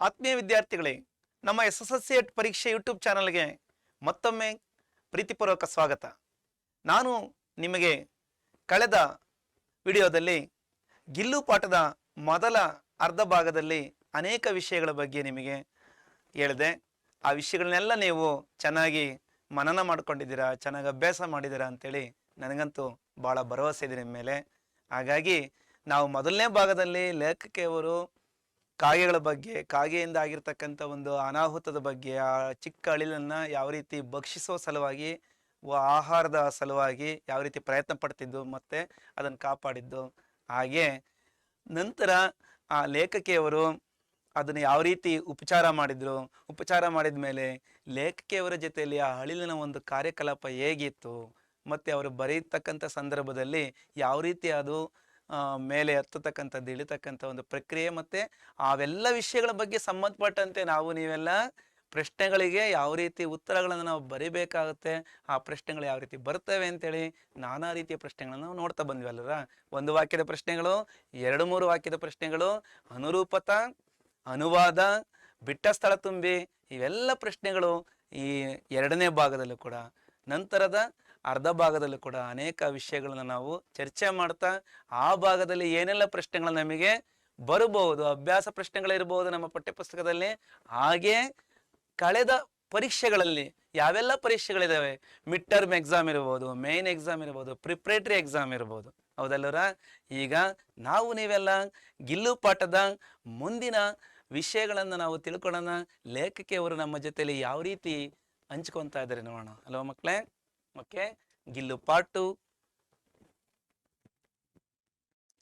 ಆತ್ಮೀಯ ವಿದ್ಯಾರ್ಥಿಗಳೇ, ನಮ್ಮ SSLC ಪರೀಕ್ಷೆ ಯೂಟ್ಯೂಬ್ ಚಾನಲ್ಗೆ ಮತ್ತೊಮ್ಮೆ ಪ್ರೀತಿಪೂರ್ವಕ ಸ್ವಾಗತ. ನಾನು ನಿಮಗೆ ಕಳೆದ ವಿಡಿಯೋದಲ್ಲಿ ಗಿಲ್ಲು ಪಾಠದ ಮೊದಲ ಅರ್ಧ ಭಾಗದಲ್ಲಿ ಅನೇಕ ವಿಷಯಗಳ ಬಗ್ಗೆ ನಿಮಗೆ ಹೇಳಿದೆ. ಆ ವಿಷಯಗಳನ್ನೆಲ್ಲ ನೀವು ಚೆನ್ನಾಗಿ ಮನನ ಮಾಡ್ಕೊಂಡಿದ್ದೀರಾ, ಚೆನ್ನಾಗಿ ಅಭ್ಯಾಸ ಮಾಡಿದ್ದೀರಾ ಅಂತೇಳಿ ನನಗಂತೂ ಭಾಳ ಭರವಸೆ ಇದೆ ನಿಮ್ಮ ಮೇಲೆ. ಹಾಗಾಗಿ ನಾವು ಮೊದಲನೇ ಭಾಗದಲ್ಲಿ ಲೇಖಕಿಯವರು ಕಾಗೆಗಳ ಬಗ್ಗೆ, ಕಾಗೆಯಿಂದ ಆಗಿರ್ತಕ್ಕಂಥ ಒಂದು ಅನಾಹುತದ ಬಗ್ಗೆ, ಆ ಚಿಕ್ಕ ಅಳಿಲನ್ನು ಯಾವ ರೀತಿ ಭಕ್ಷಿಸೋ ಸಲುವಾಗಿ, ಆಹಾರದ ಸಲುವಾಗಿ ಯಾವ ರೀತಿ ಪ್ರಯತ್ನ ಪಡ್ತಿದ್ದು ಮತ್ತು ಅದನ್ನು ಕಾಪಾಡಿದ್ದು, ಹಾಗೆ ನಂತರ ಆ ಲೇಖಕಿಯವರು ಅದನ್ನು ಯಾವ ರೀತಿ ಉಪಚಾರ ಮಾಡಿದ್ರು, ಉಪಚಾರ ಮಾಡಿದ ಮೇಲೆ ಲೇಖಕಿಯವರ ಜೊತೆಯಲ್ಲಿ ಆ ಅಳಿಲಿನ ಒಂದು ಕಾರ್ಯಕಲಾಪ ಹೇಗಿತ್ತು, ಮತ್ತು ಅವರು ಬರೀತಕ್ಕಂಥ ಸಂದರ್ಭದಲ್ಲಿ ಯಾವ ರೀತಿ ಅದು ಮೇಲೆ ಹತ್ತತಕ್ಕಂಥದ್ದು, ಇಳಿತಕ್ಕಂಥ ಒಂದು ಪ್ರಕ್ರಿಯೆ, ಮತ್ತು ಅವೆಲ್ಲ ವಿಷಯಗಳ ಬಗ್ಗೆ ಸಂಬಂಧಪಟ್ಟಂತೆ ನೀವೆಲ್ಲ ಪ್ರಶ್ನೆಗಳಿಗೆ ಯಾವ ರೀತಿ ಉತ್ತರಗಳನ್ನು ನಾವು ಬರಿಬೇಕಾಗುತ್ತೆ, ಆ ಪ್ರಶ್ನೆಗಳು ಯಾವ ರೀತಿ ಬರ್ತವೆ ಅಂತೇಳಿ ನಾನಾ ರೀತಿಯ ಪ್ರಶ್ನೆಗಳನ್ನು ನಾವು ನೋಡ್ತಾ ಬಂದ್ವಲ್ರ. ಒಂದು ವಾಕ್ಯದ ಪ್ರಶ್ನೆಗಳು, 2-3 ವಾಕ್ಯದ ಪ್ರಶ್ನೆಗಳು, ಅನುರೂಪತ, ಅನುವಾದ, ಬಿಟ್ಟ ಸ್ಥಳ ತುಂಬಿ, ಇವೆಲ್ಲ ಪ್ರಶ್ನೆಗಳು ಈ ಎರಡನೇ ಭಾಗದಲ್ಲೂ ಕೂಡ, ನಂತರದ ಅರ್ಧ ಭಾಗದಲ್ಲೂ ಕೂಡ ಅನೇಕ ವಿಷಯಗಳನ್ನ ನಾವು ಚರ್ಚೆ ಮಾಡ್ತಾ, ಆ ಭಾಗದಲ್ಲಿ ಏನೆಲ್ಲ ಪ್ರಶ್ನೆಗಳು ನಮಗೆ ಬರಬಹುದು, ಅಭ್ಯಾಸ ಪ್ರಶ್ನೆಗಳಿರ್ಬೋದು ನಮ್ಮ ಪಠ್ಯಪುಸ್ತಕದಲ್ಲಿ, ಹಾಗೆ ಕಳೆದ ಪರೀಕ್ಷೆಗಳಲ್ಲಿ ಯಾವೆಲ್ಲ ಪರೀಕ್ಷೆಗಳಿದಾವೆ, ಮಿಡ್ ಟರ್ಮ್ ಎಕ್ಸಾಮ್ ಇರ್ಬೋದು, ಮೇನ್ ಎಕ್ಸಾಮ್ ಇರ್ಬೋದು, ಪ್ರಿಪ್ರೇಟರಿ ಎಕ್ಸಾಮ್ ಇರ್ಬೋದು, ಹೌದಲ್ಲರ. ಈಗ ನೀವೆಲ್ಲ ಗಿಲ್ಲು ಪಾಠದ ಮುಂದಿನ ವಿಷಯಗಳನ್ನು ನಾವು ತಿಳ್ಕೊಳ್ಳೋಣ. ಲೇಖಕಿಯವರು ನಮ್ಮ ಜೊತೆಲಿ ಯಾವ ರೀತಿ ಹಂಚ್ಕೊತಾ ಇದ್ದಾರೆ ನೋಡೋಣ ಅಲ್ವಾ ಮಕ್ಕಳೇ. ಓಕೆ, ಗಿಲ್ಲು ಪಾರ್ಟ್ 2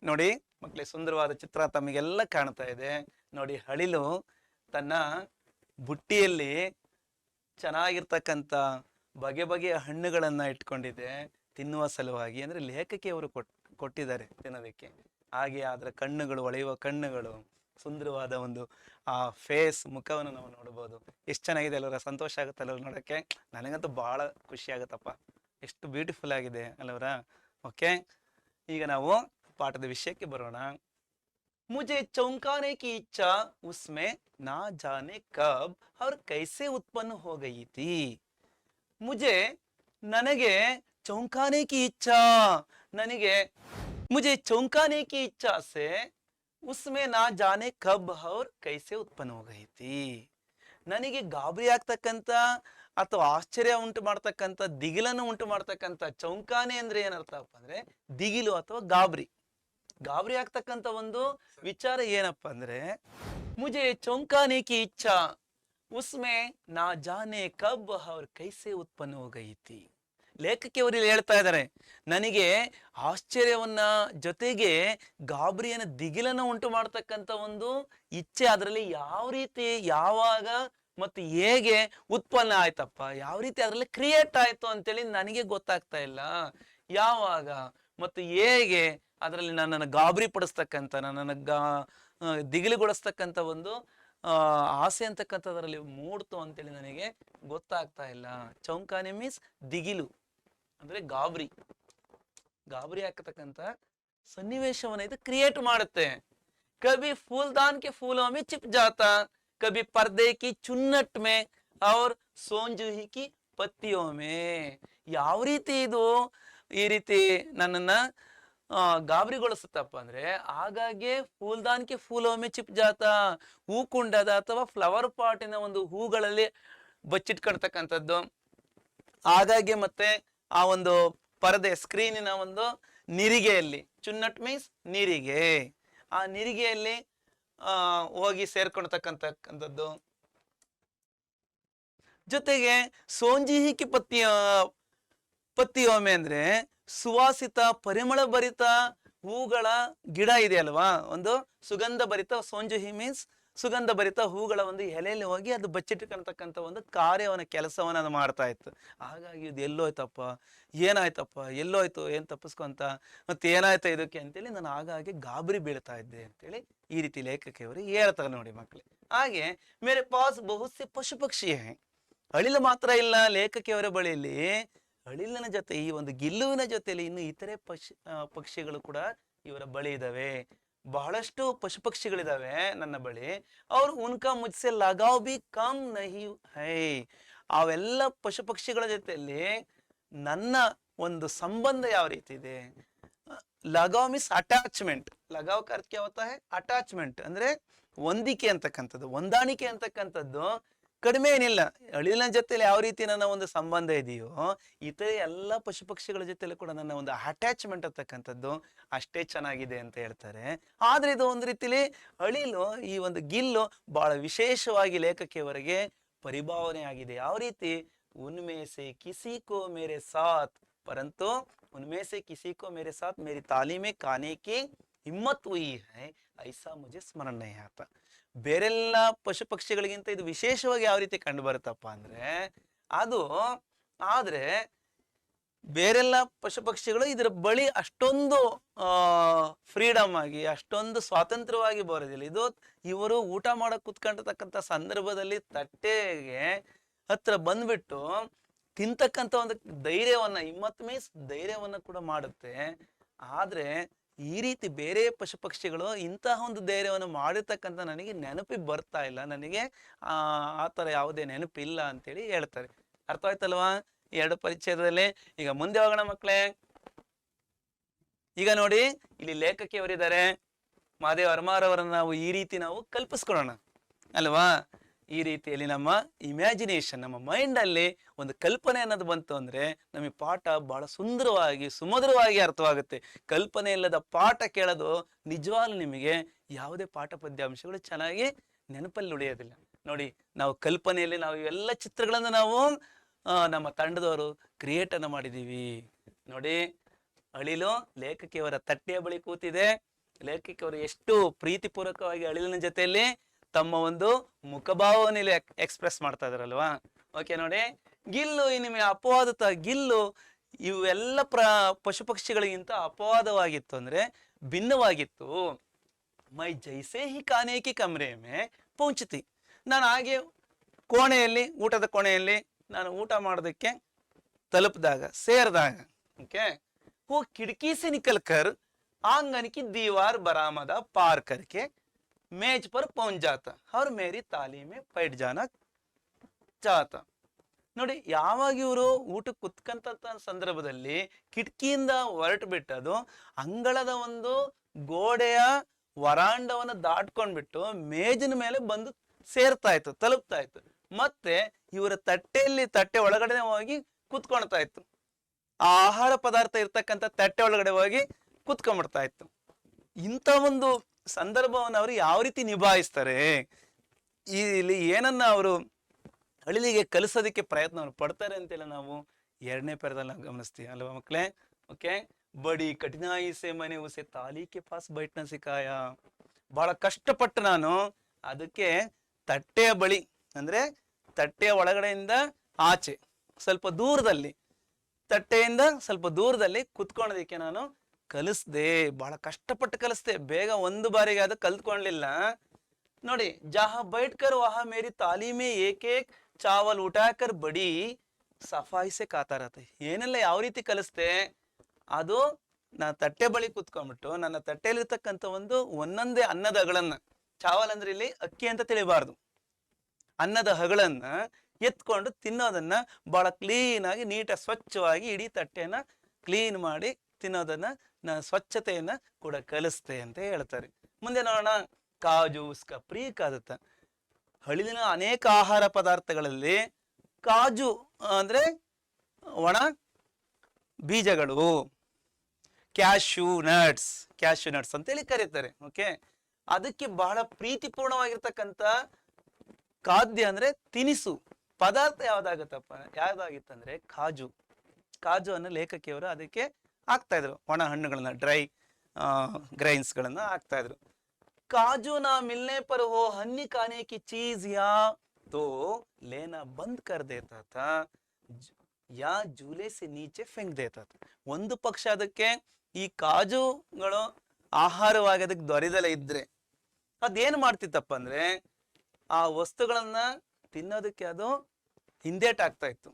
ನೋಡಿ ಮಕ್ಕಳೇ. ಸುಂದರವಾದ ಚಿತ್ರ ತಮಗೆಲ್ಲ ಕಾಣ್ತಾ ಇದೆ ನೋಡಿ. ಅಳಿಲು ತನ್ನ ಬುಟ್ಟಿಯಲ್ಲಿ ಚೆನ್ನಾಗಿರ್ತಕ್ಕಂಥ ಬಗೆ ಬಗೆಯ ಹಣ್ಣುಗಳನ್ನ ಇಟ್ಕೊಂಡಿದೆ ತಿನ್ನುವ ಸಲುವಾಗಿ. ಅಂದ್ರೆ ಲೇಖಕಿಯವರು ಕೊಟ್ಟಿದ್ದಾರೆ ತಿನ್ನೋದಕ್ಕೆ. ಹಾಗೆ ಅದರ ಕಣ್ಣುಗಳು, ಹೊಳೆಯುವ ಕಣ್ಣುಗಳು, ಸುಂದರವಾದ ಒಂದು ಆ ಫೇಸ್, ಮುಖವನ್ನು ನಾವು ನೋಡ್ಬೋದು. ಎಷ್ಟು ಚೆನ್ನಾಗಿದೆ ಅಲ್ಲವರ, ಸಂತೋಷ ಆಗುತ್ತಲ್ಲ ನೋಡೋಕ್ಕೆ. ನನಗಂತೂ ಭಾಳ ಖುಷಿ ಆಗುತ್ತಪ್ಪ, ಎಷ್ಟು ಬ್ಯೂಟಿಫುಲ್ ಆಗಿದೆ ಅಲ್ಲವರ. ಓಕೆ, ಈಗ ನಾವು ಪಾಠದ ವಿಷಯಕ್ಕೆ ಬರೋಣ. ಮುझे चौंकाने की इच्छा उसमें ना जाने कब और कैसे उत्पन्न हो गई थी. मुझे ನನಗೆ चौंकाने की इच्छा, ನನಗೆ मुझे चौंकाने की इच्छा से उसमें ना जाने कब और कैसे उत्पन्न हो गई थी. ನನಗೆ ಗಾಬರಿ ಆಗ್ತಕ್ಕಂಥ ಅಥವಾ ಆಶ್ಚರ್ಯ ಉಂಟು ಮಾಡ್ತಕ್ಕಂಥ, ದಿಗಿಲನ್ನು ಉಂಟು ಮಾಡ್ತಕ್ಕಂಥ, ಚೌಂಕಾನೆ ಅಂದ್ರೆ ಏನರ್ಥಪ್ಪ ಅಂದ್ರೆ ದಿಗಿಲು ಅಥವಾ ಗಾಬರಿ ಆಗ್ತಕ್ಕಂಥ ಒಂದು ವಿಚಾರ ಏನಪ್ಪ ಅಂದ್ರೆ, ಮುझे चौंकाने की इच्छा उसमें ना जाने कब और कैसे उत्पन्न हो गई थी. ಲೇಖಕಿಯವರು ಹೇಳ್ತಾ ಇದ್ದಾರೆ, ನನಗೆ ಆಶ್ಚರ್ಯವನ್ನ ಜೊತೆಗೆ ಗಾಬರಿಯನ್ನ, ದಿಗಿಲನ್ನ ಉಂಟು ಮಾಡ್ತಕ್ಕಂಥ ಒಂದು ಇಚ್ಛೆ ಅದರಲ್ಲಿ ಯಾವ ರೀತಿ, ಯಾವಾಗ ಮತ್ತು ಹೇಗೆ ಉತ್ಪನ್ನ ಆಯ್ತಪ್ಪ, ಯಾವ ರೀತಿ ಅದರಲ್ಲಿ ಕ್ರಿಯೇಟ್ ಆಯ್ತು ಅಂತೇಳಿ ನನಗೆ ಗೊತ್ತಾಗ್ತಾ ಇಲ್ಲ. ಯಾವಾಗ ಮತ್ತು ಹೇಗೆ ಅದರಲ್ಲಿ ನನ್ನನ್ನು ಗಾಬರಿ ಪಡಿಸ್ತಕ್ಕಂಥ, ನನ್ನನ್ನು ದಿಗಿಲುಗೊಳಿಸ್ತಕ್ಕಂಥ ಒಂದು ಆಸೆ ಅಂತಕ್ಕಂಥದ್ರಲ್ಲಿ ಮೂಡ್ತು ಅಂತೇಳಿ ನನಗೆ ಗೊತ್ತಾಗ್ತಾ ಇಲ್ಲ. ಚೌಂಕಾನೆ ಮೀನ್ಸ್ ದಿಗಿಲು ಅಂದ್ರೆ ಗಾಬರಿ ಆಗ್ತಕ್ಕಂಥ ಸನ್ನಿವೇಶವನ್ನ ಇದು ಕ್ರಿಯೇಟ್ ಮಾಡುತ್ತೆ. ಕಭಿ ಫೂಲ್ದಾನ್ ಕೆ ಫೂಲೋ ಮೇ ಚಿಪ್ ಜಾತಾ, ಕಭಿ ಪರ್ದೆ ಕಿ ಚುನ್ನಟ್ ಮೇ ಔರ್ ಸೋಂಜುಹಿ ಕಿ ಪತ್ತಿಯೋ ಮೇ. ಯಾವ ರೀತಿ ಇದು ಈ ರೀತಿ ನನ್ನನ್ನ ಗಾಬರಿಗೊಳಿಸುತ್ತಪ್ಪ ಅಂದ್ರೆ, ಹಾಗಾಗಿ ಫೂಲ್ದಾನ್ ಕೆ ಫೂಲೋ ಮೇ ಚಿಪ್ ಜಾತಾ, ಹೂಕುಂಡದ ಅಥವಾ ಫ್ಲವರ್ ಪಾಟಿನ ಒಂದು ಹೂಗಳಲ್ಲಿ ಬಚ್ಚಿಟ್ಕೊಳ್ತಕ್ಕಂಥದ್ದು. ಹಾಗಾಗಿ ಮತ್ತೆ ಆ ಒಂದು ಪರದೆ, ಸ್ಕ್ರೀನಿನ ಒಂದು ನಿರಿಗೆಯಲ್ಲಿ, ಚುನ್ನಟ್ ಮೀನ್ಸ್ ನಿರಿಗೆ, ಆ ನಿರಿಗೆಯಲ್ಲಿ ಹೋಗಿ ಸೇರ್ಕೊಳ್ತಕ್ಕಂಥದ್ದು. ಜೊತೆಗೆ ಸೋಂಜಿಹಿಕಿ ಪತ್ತಿಯೋಮೆ ಅಂದ್ರೆ ಸುವಾಸಿತ, ಪರಿಮಳ ಭರಿತ ಹೂಗಳ ಗಿಡ ಇದೆ ಅಲ್ವಾ, ಒಂದು ಸುಗಂಧ ಭರಿತ, ಸೋಂಜುಹಿ ಮೀನ್ಸ್ ಸುಗಂಧ ಭರಿತ ಹೂಗಳ ಒಂದು ಎಲೆಯಲ್ಲಿ ಹೋಗಿ ಅದು ಬಚ್ಚಿಟ್ಕೊಳ್ತಕ್ಕಂಥ ಒಂದು ಕಾರ್ಯವನ್ನ, ಕೆಲಸವನ್ನ ಅದು ಮಾಡ್ತಾ ಇತ್ತು. ಹಾಗಾಗಿ ಇದು ಎಲ್ಲೋಯ್ತಪ್ಪ, ಏನಾಯ್ತಪ್ಪ, ಎಲ್ಲೋಯ್ತು, ಏನ್ ತಪ್ಪಿಸ್ಕೊಂತ, ಮತ್ತೆ ಏನಾಯ್ತು ಇದಕ್ಕೆ ಅಂತೇಳಿ ನಾನು ಹಾಗಾಗಿ ಗಾಬರಿ ಬೀಳ್ತಾ ಇದ್ದೆ ಅಂತೇಳಿ ಈ ರೀತಿ ಲೇಖಕಿಯವರು ಹೇಳ್ತಾರೆ ನೋಡಿ ಮಕ್ಕಳೇ. ಹಾಗೆ ಮೇರೆ ಪಾಸ್ ಬಹುತ್ ಸೆ ಪಶು ಪಕ್ಷಿ ಹೈ. ಅಳಿಲು ಮಾತ್ರ ಇಲ್ಲ ಲೇಖಕಿಯವರ ಬಳಿಯಲ್ಲಿ, ಅಳಿಲಿನ ಜೊತೆ ಈ ಒಂದು ಗಿಲ್ಲುವಿನ ಜೊತೆಯಲ್ಲಿ ಇನ್ನು ಇತರೆ ಪಕ್ಷಿಗಳು ಕೂಡ ಇವರ ಬಳಿ ಇದಾವೆ. ಬಹಳಷ್ಟು ಪಶು ಪಕ್ಷಿಗಳಿದಾವೆ ನನ್ನ ಬಳಿ. ಅವ್ರು ಉನ್ಕಾ ಮುಜ್ಸೆ ಲಗಾವ್ ಬಿ ಕಮ್ ನಹಿ ಹೈ. ಅವೆಲ್ಲ ಪಶು ಪಕ್ಷಿಗಳ ಜೊತೆಯಲ್ಲಿ ನನ್ನ ಒಂದು ಸಂಬಂಧ ಯಾವ ರೀತಿ ಇದೆ? ಲಗಾವ್ ಮೀನ್ಸ್ ಅಟ್ಯಾಚ್ಮೆಂಟ್. ಲಗಾವ್ का अर्थ क्या होता है? ಅಟ್ಯಾಚ್ಮೆಂಟ್ ಅಂದ್ರೆ ಹೊಂದಿಕೆ ಅಂತಕ್ಕಂಥದ್ದು, ಹೊಂದಾಣಿಕೆ ಅಂತಕ್ಕಂಥದ್ದು ಕಡಿಮೆ ಏನಿಲ್ಲ. ಅಳಿಲಿನ ಜೊತೆಲಿ ಯಾವ ರೀತಿ ನನ್ನ ಒಂದು ಸಂಬಂಧ ಇದೆಯೋ, ಇತರೆ ಎಲ್ಲ ಪಶು ಪಕ್ಷಿಗಳ ಜೊತೆಲಿ ಕೂಡ ನನ್ನ ಒಂದು ಅಟ್ಯಾಚ್ಮೆಂಟ್ ಅಂತಕ್ಕಂಥದ್ದು ಅಷ್ಟೇ ಚೆನ್ನಾಗಿದೆ ಅಂತ ಹೇಳ್ತಾರೆ. ಆದ್ರೆ ಇದು ಒಂದು ರೀತಿಲಿ ಅಳಿಲು, ಈ ಒಂದು ಗಿಲ್ಲು ಬಹಳ ವಿಶೇಷವಾಗಿ ಲೇಖಕಿಯವರೆಗೆ ಪರಿಭಾವನೆ ಆಗಿದೆ. ಯಾವ ರೀತಿ? ಉನ್ಮೆ ಸೆ ಕಿಸಿ ಕೋ ಮೇರೆ ಸಾಥ್ ಪರಂತು उनमें से किसी को मेरे साथ मेरी तालीम में खाने की हिम्मत हुई है, ऐसा मुझे स्मरण नहीं आता. ಬೇರೆಲ್ಲ ಪಶು ಪಕ್ಷಿಗಳಿಗಿಂತ ಇದು ವಿಶೇಷವಾಗಿ ಯಾವ ರೀತಿ ಕಂಡು ಬರುತ್ತಪ್ಪ ಅಂದ್ರೆ, ಅದು ಆದ್ರೆ ಬೇರೆಲ್ಲ ಪಶು ಪಕ್ಷಿಗಳು ಇದರ ಬಳಿ ಅಷ್ಟೊಂದು ಫ್ರೀಡಮ್ ಆಗಿ, ಅಷ್ಟೊಂದು ಸ್ವಾತಂತ್ರ್ಯವಾಗಿ ಬರೋದಿಲ್ಲ. ಇದು ಇವರು ಊಟ ಮಾಡಕ್ ಕುತ್ಕೊಂಡಿರ್ತಕ್ಕಂಥ ಸಂದರ್ಭದಲ್ಲಿ ತಟ್ಟೆಗೆ ಹತ್ರ ಬಂದ್ಬಿಟ್ಟು ತಿಂತಕ್ಕಂಥ ಒಂದು ಧೈರ್ಯವನ್ನ, ಹಿಮ್ಮತ್ ಮೀನ್ಸ್ ಧೈರ್ಯವನ್ನ ಕೂಡ ಮಾಡುತ್ತೆ. ಆದ್ರೆ ಈ ರೀತಿ ಬೇರೆ ಪಶು ಪಕ್ಷಿಗಳು ಇಂತಹ ಒಂದು ಧೈರ್ಯವನ್ನು ಮಾಡಿರ್ತಕ್ಕಂಥ ನನಗೆ ನೆನಪಿ ಬರ್ತಾ ಇಲ್ಲ, ನನಗೆ ಆ ತರ ಯಾವುದೇ ನೆನಪಿಲ್ಲ ಅಂತೇಳಿ ಹೇಳ್ತಾರೆ. ಅರ್ಥವಾಯ್ತಲ್ವಾ ಈ ಎರಡು ಪರಿಚಯದಲ್ಲಿ? ಈಗ ಮುಂದೆ ಹೋಗೋಣ ಮಕ್ಕಳೇ. ಈಗ ನೋಡಿ, ಇಲ್ಲಿ ಲೇಖಕಿಯವರಿದ್ದಾರೆ, ಮಹಾದೇವ ವರ್ಮಾರವರನ್ನ ನಾವು ಈ ರೀತಿ ನಾವು ಕಲ್ಪಿಸ್ಕೊಳ್ಳೋಣ ಅಲ್ವಾ? ಈ ರೀತಿಯಲ್ಲಿ ನಮ್ಮ ಇಮ್ಯಾಜಿನೇಷನ್, ನಮ್ಮ ಮೈಂಡ್ ಅಲ್ಲಿ ಒಂದು ಕಲ್ಪನೆ ಅನ್ನೋದು ಬಂತು ಅಂದ್ರೆ ನಮಗೆ ಪಾಠ ಬಹಳ ಸುಂದರವಾಗಿ ಸುಮಧುರವಾಗಿ ಅರ್ಥವಾಗುತ್ತೆ. ಕಲ್ಪನೆ ಇಲ್ಲದ ಪಾಠ ಕೇಳೋದು ನಿಜವಾಗ್ಲೂ ನಿಮಗೆ ಯಾವುದೇ ಪಾಠ ಪದ್ಯಾಂಶಗಳು ಚೆನ್ನಾಗಿ ನೆನಪಲ್ಲಿ ಉಳಿಯೋದಿಲ್ಲ. ನೋಡಿ, ನಾವು ಕಲ್ಪನೆಯಲ್ಲಿ ನಾವು ಇವೆಲ್ಲ ಚಿತ್ರಗಳನ್ನು ನಾವು ನಮ್ಮ ತಂಡದವರು ಕ್ರಿಯೇಟ್ ಅನ್ನ ಮಾಡಿದೀವಿ. ನೋಡಿ, ಅಳಿಲು ಲೇಖಕಿಯವರ ತಟ್ಟೆಯ ಬಳಿ ಕೂತಿದೆ. ಲೇಖಕಿಯವರು ಎಷ್ಟು ಪ್ರೀತಿಪೂರ್ವಕವಾಗಿ ಅಳಿಲಿನ ಜೊತೆಯಲ್ಲಿ ತಮ್ಮ ಒಂದು ಮುಖಭಾವನೆಯಲ್ಲಿ ಎಕ್ಸ್ಪ್ರೆಸ್ ಮಾಡ್ತಾ ಇದಾರಲ್ವಾ? ಓಕೆ ನೋಡಿ, ಗಿಲ್ಲು ನಿಮಗೆ ಅಪವಾದ ಗಿಲ್ಲು ಇವೆಲ್ಲ ಪಶು ಪಕ್ಷಿಗಳಿಗಿಂತ ಅಪವಾದವಾಗಿತ್ತು ಅಂದ್ರೆ ಭಿನ್ನವಾಗಿತ್ತು. ಮೈ ಜೈಸೆ ಹಿ ಕಾನೇಕಿ ಕಮ್ರೆ ಮೇ ಪೌಂಚತಿ. ನಾನು ಹಾಗೆ ಕೋಣೆಯಲ್ಲಿ, ಊಟದ ಕೋಣೆಯಲ್ಲಿ ನಾನು ಊಟ ಮಾಡೋದಕ್ಕೆ ತಲುಪಿದಾಗ, ಸೇರಿದಾಗ, ಓಕೆ, वो खिड़की से निकलकर आंगन की दीवार बरामदा पार करके मेज पर पहुंच जाता और मेरी ताली में बैठ जाना चाहता. ನೋಡಿ, ಯಾವಾಗ ಇವರು ಊಟಕ್ಕೆ ಕುತ್ಕಂತ ಸಂದರ್ಭದಲ್ಲಿ ಕಿಟಕಿಯಿಂದ ಹೊರಟು ಬಿಟ್ಟದು ಅಂಗಳದ ಒಂದು ಗೋಡೆಯ ವರಾಂಡವನ್ನ ದಾಟ್ಕೊಂಡ್ಬಿಟ್ಟು ಮೇಜಿನ ಮೇಲೆ ಬಂದು ಸೇರ್ತಾ ಇತ್ತು, ತಲುಪ್ತಾ ಇತ್ತು. ಮತ್ತೆ ಇವರ ತಟ್ಟೆ ಒಳಗಡೆ ಹೋಗಿ ಕುತ್ಕೊಳ್ತಾ ಇತ್ತು. ಆ ಆಹಾರ ಪದಾರ್ಥ ಇರ್ತಕ್ಕಂಥ ತಟ್ಟೆ ಒಳಗಡೆ ಹೋಗಿ ಕುತ್ಕೊಂಡ್ಬಿಡ್ತಾ ಇತ್ತು. ಇಂಥ ಒಂದು ಸಂದರ್ಭವನ್ನು ಅವರು ಯಾವ ರೀತಿ ನಿಭಾಯಿಸ್ತಾರೆ, ಇಲ್ಲಿ ಏನನ್ನ ಅವರು ಅಳಿಲಿಗೆ ಕಲಿಸೋದಕ್ಕೆ ಪ್ರಯತ್ನ ಪಡ್ತಾರೆ ಅಂತೆಲ್ಲ ನಾವು ಎರಡನೇ ಪೇರದಲ್ಲಿ ನಾವು ಗಮನಿಸ್ತೀವಿ ಅಲ್ವಾ ಮಕ್ಕಳೇ? ಓಕೆ, ಬಡಿ ಕಠಿನಾಯಿ ಸೆ ಮನೆ ಉಸೆ ತಾಲಿಕೆ ಪಾಸ್ ಬೈಟ್ನ ಸಿಕ್ಕಾಯ. ಬಹಳ ಕಷ್ಟಪಟ್ಟು ನಾನು ಅದಕ್ಕೆ ತಟ್ಟೆಯ ಬಳಿ ಅಂದ್ರೆ ತಟ್ಟೆಯ ಒಳಗಡೆಯಿಂದ ಆಚೆ ಸ್ವಲ್ಪ ದೂರದಲ್ಲಿ, ತಟ್ಟೆಯಿಂದ ಸ್ವಲ್ಪ ದೂರದಲ್ಲಿ ಕುತ್ಕೊಳ್ಳೋದಕ್ಕೆ ನಾನು ಕಲಿಸ್ದೆ. ಬಹಳ ಕಷ್ಟಪಟ್ಟು ಕಲಿಸ್ದೆ, ಬೇಗ ಒಂದು ಬಾರಿಗೆ ಅದು ಕಲ್ತ್ಕೊಳ್ಳಲಿಲ್ಲ. ನೋಡಿ, ಜಹಾ ಬೈಟ್ಕರ್ ವಹಾ ಮೇರಿ ತಾಲೀಮೆ ಏಕೇಕ್ ಚಾವಲ್ ಉಟಾಕರ್ ಬಡಿ ಸಫಾಯಿ ಸೆ ಕಾತಾ ರಹತೆ. ಏನೆಲ್ಲ ಯಾವ ರೀತಿ ಕಲಿಸ್ದೆ, ಅದು ನಾ ತಟ್ಟೆ ಬಳಿ ಕುತ್ಕೊಂಡ್ಬಿಟ್ಟು ನನ್ನ ತಟ್ಟೆಯಲ್ಲಿರ್ತಕ್ಕಂಥ ಒಂದೊಂದೇ ಅನ್ನದ ಹಗಳನ್ನ, ಚಾವಲ್ ಅಂದ್ರೆ ಇಲ್ಲಿ ಅಕ್ಕಿ ಅಂತ ತಿಳಿಬಾರ್ದು, ಅನ್ನದ ಹಗಳನ್ನ ಎತ್ಕೊಂಡು ತಿನ್ನೋದನ್ನ ಬಹಳ ಕ್ಲೀನ್ ಆಗಿ ನೀಟಾಗಿ ಸ್ವಚ್ಛವಾಗಿ ಇಡೀ ತಟ್ಟೆನ ಕ್ಲೀನ್ ಮಾಡಿ ತಿನ್ನೋದನ್ನ ಸ್ವಚ್ಛತೆಯನ್ನ ಕೂಡ ಕಲಿಸ್ತೆ ಅಂತ ಹೇಳ್ತಾರೆ. ಮುಂದೆ ನೋಡೋಣ, ಕಾಜು ಉಸ್ಕಾ ಪ್ರಿಯ ಕಾದತ್ತ. ಹಳಿಲಿನ ಅನೇಕ ಆಹಾರ ಪದಾರ್ಥಗಳಲ್ಲಿ ಕಾಜು ಅಂದ್ರೆ ಒಣ ಬೀಜಗಳು, ಕ್ಯಾಶ್ಯೂ ನಟ್ಸ್ ಅಂತೇಳಿ ಕರೀತಾರೆ. ಓಕೆ, ಅದಕ್ಕೆ ಬಹಳ ಪ್ರೀತಿಪೂರ್ಣವಾಗಿರ್ತಕ್ಕಂಥ ಖಾದ್ಯ ಅಂದ್ರೆ ತಿನಿಸು ಪದಾರ್ಥ ಯಾವ್ದಾಗಿತ್ತಂದ್ರೆ ಕಾಜು ಅನ್ನ ಲೇಖಕಿಯವರು ಅದಕ್ಕೆ ಹಾಕ್ತಾ ಇದ್ರು. ಒಣ ಹಣ್ಣುಗಳನ್ನ, ಡ್ರೈ ಗ್ರೈನ್ಸ್ ಗಳನ್ನ ಹಾಕ್ತಾ ಇದ್ರು. काजू ना मिलने पर वो हन्नी खाने की चीज या तो लेना बंद कर देता था या झूले से नीचे फेंक देता था. ಒಂದು ಪಕ್ಷ ಅದಕ್ಕೆ ಈ ಕಾಜುಗಳು ಆಹಾರವಾಗಿ ಅದಕ್ಕೆ ದೊರೆದಲೇ ಇದ್ರೆ ಅದೇನು ಮಾಡ್ತಿತ್ತಪ್ಪ ಅಂದ್ರೆ ಆ ವಸ್ತುಗಳನ್ನ ತಿನ್ನೋದಕ್ಕೆ ಅದು ಹಿಂದೇಟಾಗ್ತಾ ಇತ್ತು,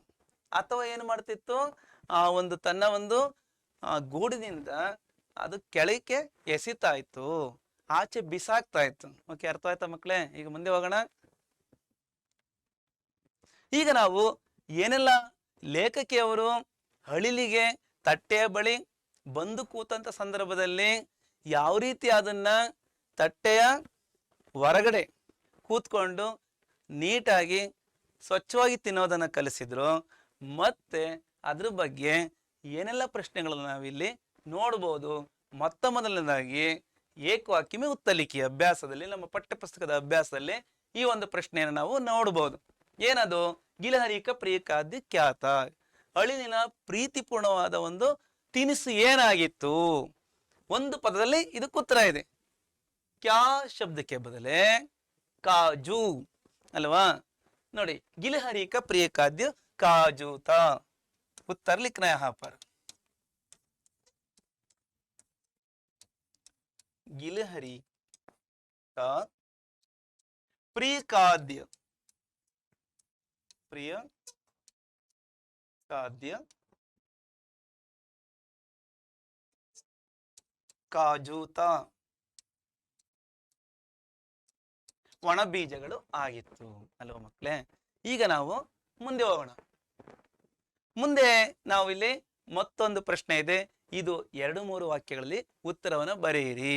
ಅಥವಾ ಏನು ಮಾಡ್ತಿತ್ತು, ಆ ಒಂದು ತನ್ನ ಒಂದು ಗೂಡಿನಿಂದ ಅದು ಕೆಳಕ್ಕೆ ಎಸಿತಾ ಇತ್ತು. ಆಚೆ ಬಿಸಾಕ್ತಾ ಇತ್ತು. ಓಕೆ, ಅರ್ಥ ಆಯ್ತಾ ಮಕ್ಕಳೇ? ಈಗ ಮುಂದೆ ಹೋಗೋಣ. ಈಗ ನಾವು ಏನೆಲ್ಲ ಲೇಖಕಿಯವರು ಹಳಿಲಿಗೆ ತಟ್ಟೆಯ ಬಳಿ ಬಂದು ಕೂತಂತ ಸಂದರ್ಭದಲ್ಲಿ ಯಾವ ರೀತಿ ಅದನ್ನ ತಟ್ಟೆಯ ಹೊರಗಡೆ ಕೂತ್ಕೊಂಡು ನೀಟಾಗಿ ಸ್ವಚ್ಛವಾಗಿ ತಿನ್ನೋದನ್ನ ಕಲಿಸಿದ್ರು. ಮತ್ತೆ ಅದ್ರ ಬಗ್ಗೆ ಏನೆಲ್ಲ ಪ್ರಶ್ನೆಗಳನ್ನ ನಾವಿಲ್ಲಿ ನೋಡ್ಬೋದು. ಮೊದಲನೇದಾಗಿ ಏಕವಾಕ್ಯಮೆ ಉತ್ತಲಿಕೆ ಅಭ್ಯಾಸದಲ್ಲಿ, ನಮ್ಮ ಪಠ್ಯಪುಸ್ತಕದ ಅಭ್ಯಾಸದಲ್ಲಿ ಈ ಒಂದು ಪ್ರಶ್ನೆಯನ್ನು ನಾವು ನೋಡ್ಬೋದು. ಏನದು? ಗಿಲಹರಿಕ ಪ್ರಿಯ ಖಾದ್ಯ ಖ್ಯಾತ, ಅಳಿಲಿನ ಪ್ರೀತಿಪೂರ್ಣವಾದ ಒಂದು ತಿನಿಸು ಏನಾಗಿತ್ತು? ಒಂದು ಪದದಲ್ಲಿ ಇದಕ್ಕೆ ಉತ್ತರ ಇದೆ. ಕ್ಯಾ ಶಬ್ದಕ್ಕೆ ಬದಲೇ ಕಾಜು ಅಲ್ವಾ? ನೋಡಿ, ಗಿಲಹರಿಕ ಪ್ರಿಯ ಖಾದ್ಯ काजू था। उत्तर लिखना है यहाँ पर। गिलहरी का प्रिय खाद्य, प्रिय खाद्य ಕಾಜು ತಾ, ಒಣ ಬೀಜಗಳು ಆಗಿತ್ತು ಅಲ್ವಾ ಮಕ್ಕಳೇ? ಈಗ ನಾವು ಮುಂದೆ ಹೋಗೋಣ. ಮುಂದೆ ನಾವು ಇಲ್ಲಿ ಮತ್ತೊಂದು ಪ್ರಶ್ನೆ ಇದೆ. ಇದು 2-3 ವಾಕ್ಯಗಳಲ್ಲಿ ಉತ್ತರವನ್ನು ಬರೆಯಿರಿ.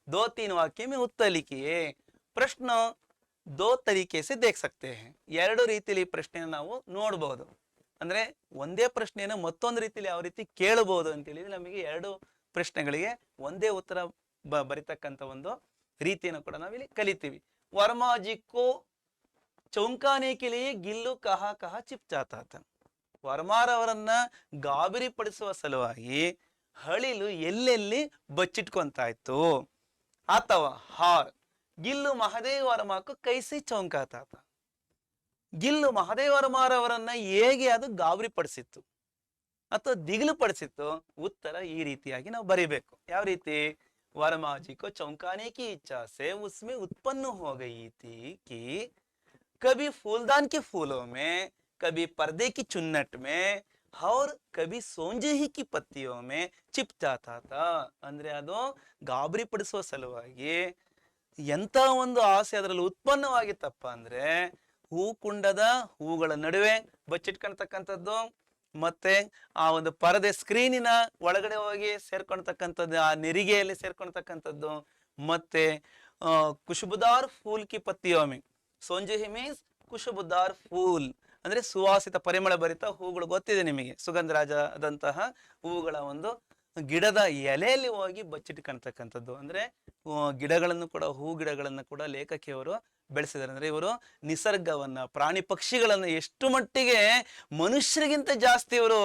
दो तीन वाक्य में उत्तर लिखिए. ಪ್ರಶ್ನೆ दो तरीके से देख सकते हैं. ಎರಡು ರೀತಿಯಲ್ಲಿ ಈ ಪ್ರಶ್ನೆಯನ್ನು ನಾವು ನೋಡಬಹುದು. ಅಂದ್ರೆ ಒಂದೇ ಪ್ರಶ್ನೆಯನ್ನು ಮತ್ತೊಂದು ರೀತಿಯಲ್ಲಿ ಯಾವ ರೀತಿ ಕೇಳಬಹುದು ಅಂತ ಹೇಳಿದ್ರೆ ನಮಗೆ ಎರಡು ಪ್ರಶ್ನೆಗಳಿಗೆ ಒಂದೇ ಉತ್ತರ ಬರಿತಕ್ಕಂತ ಒಂದು ರೀತಿಯನ್ನು ಕೂಡ ನಾವಿಲ್ಲಿ ಕಲಿತೀವಿ. ವರ್ಮಾಜಿಕ್ಕೋ ಚೌಂಕಾನೆ के लिए ಗಿಲ್ಲು ಕಹಾ ಕಹಾ ಚಿಪ್ಚಾತಾ था. ವರ್ಮಾರವರನ್ನ ಗಾಬರಿ ಪಡಿಸುವ ಸಲುವಾಗಿ ಹಳಿಲು ಎಲ್ಲೆಲ್ಲಿ ಬಚ್ಚಿಟ್ಕೊಂತ ಇತ್ತು. ಅಥವಾ ಹಾರ್ ಗಿಲ್ಲು ಮಹದೇವ್ ವರ್ಮಾಕು ಕೈಸಿ ಚೌಂಕಾತಾ था. ಗಿಲ್ಲು ಮಹದೇವ್ ವರ್ಮಾರವರನ್ನ ಹೇಗೆ ಅದು ಗಾಬರಿ ಪಡಿಸಿತ್ತು ಅಥವಾ ದಿಗಿಲು ಪಡಿಸಿತ್ತು? ಉತ್ತರ ಈ ರೀತಿಯಾಗಿ ನಾವು ಬರಿಬೇಕು. ಯಾವ ರೀತಿ? वर्माजी को चौंकाने की इच्छा से उसमें उत्पन्न हो गई थी कि कभी फूलदान के फूलों में, कभी पर्दे की चुन्नट में और कभी सोंजही की पत्तियों में चिप जाता था. ಅಂದ್ರೆ ಅದು ಗಾಬರಿ ಪಡಿಸುವ ಸಲುವಾಗಿ ಎಂತ ಒಂದು ಆಸೆ ಅದರಲ್ಲಿ ಉತ್ಪನ್ನವಾಗಿತ್ತಪ್ಪ ಅಂದ್ರೆ ಹೂಕುಂಡದ ಹೂಗಳ ನಡುವೆ ಬಚ್ಚಿಟ್ಕೊಳ್ತಕ್ಕಂಥದ್ದು, ಮತ್ತೆ ಆ ಒಂದು ಪರದೆ ಸ್ಕ್ರೀನಿನ ಒಳಗಡೆ ಹೋಗಿ ಸೇರ್ಕೊಳ್ತಕ್ಕಂಥದ್ದು, ಆ ನೆರಿಗೆಯಲ್ಲಿ ಸೇರ್ಕೊಳ್ತಕ್ಕಂಥದ್ದು, ಮತ್ತೆ ಖುಷ್ಬುದಾರ್ ಫೂಲ್ ಕಿ ಪತ್ತಿಯೋಮಿ, ಸೋಂಜಹಿ ಮೀನ್ಸ್ ಖುಷ್ಬುದಾರ್ ಫೂಲ್ ಅಂದ್ರೆ ಸುವಾಸಿತ ಪರಿಮಳ ಭರಿತ ಹೂಗಳು, ಗೊತ್ತಿದೆ ನಿಮಗೆ, ಸುಗಂಧರಾಜದಂತಹ ಹೂಗಳ ಒಂದು ಗಿಡದ ಎಲೆಯಲ್ಲಿ ಹೋಗಿ ಬಚ್ಚಿಟ್ಕೊಳ್ತಕ್ಕಂಥದ್ದು. ಅಂದ್ರೆ ಗಿಡಗಳನ್ನು ಕೂಡ, ಹೂ ಗಿಡಗಳನ್ನು ಕೂಡ ಲೇಖಕಿಯವರು ಬೆಳೆಸಿದ್ದಾರೆ. ಅಂದ್ರೆ ಇವರು ನಿಸರ್ಗವನ್ನ, ಪ್ರಾಣಿ ಪಕ್ಷಿಗಳನ್ನ ಎಷ್ಟು ಮಟ್ಟಿಗೆ ಮನುಷ್ಯರಿಗಿಂತ ಜಾಸ್ತಿ ಇವರು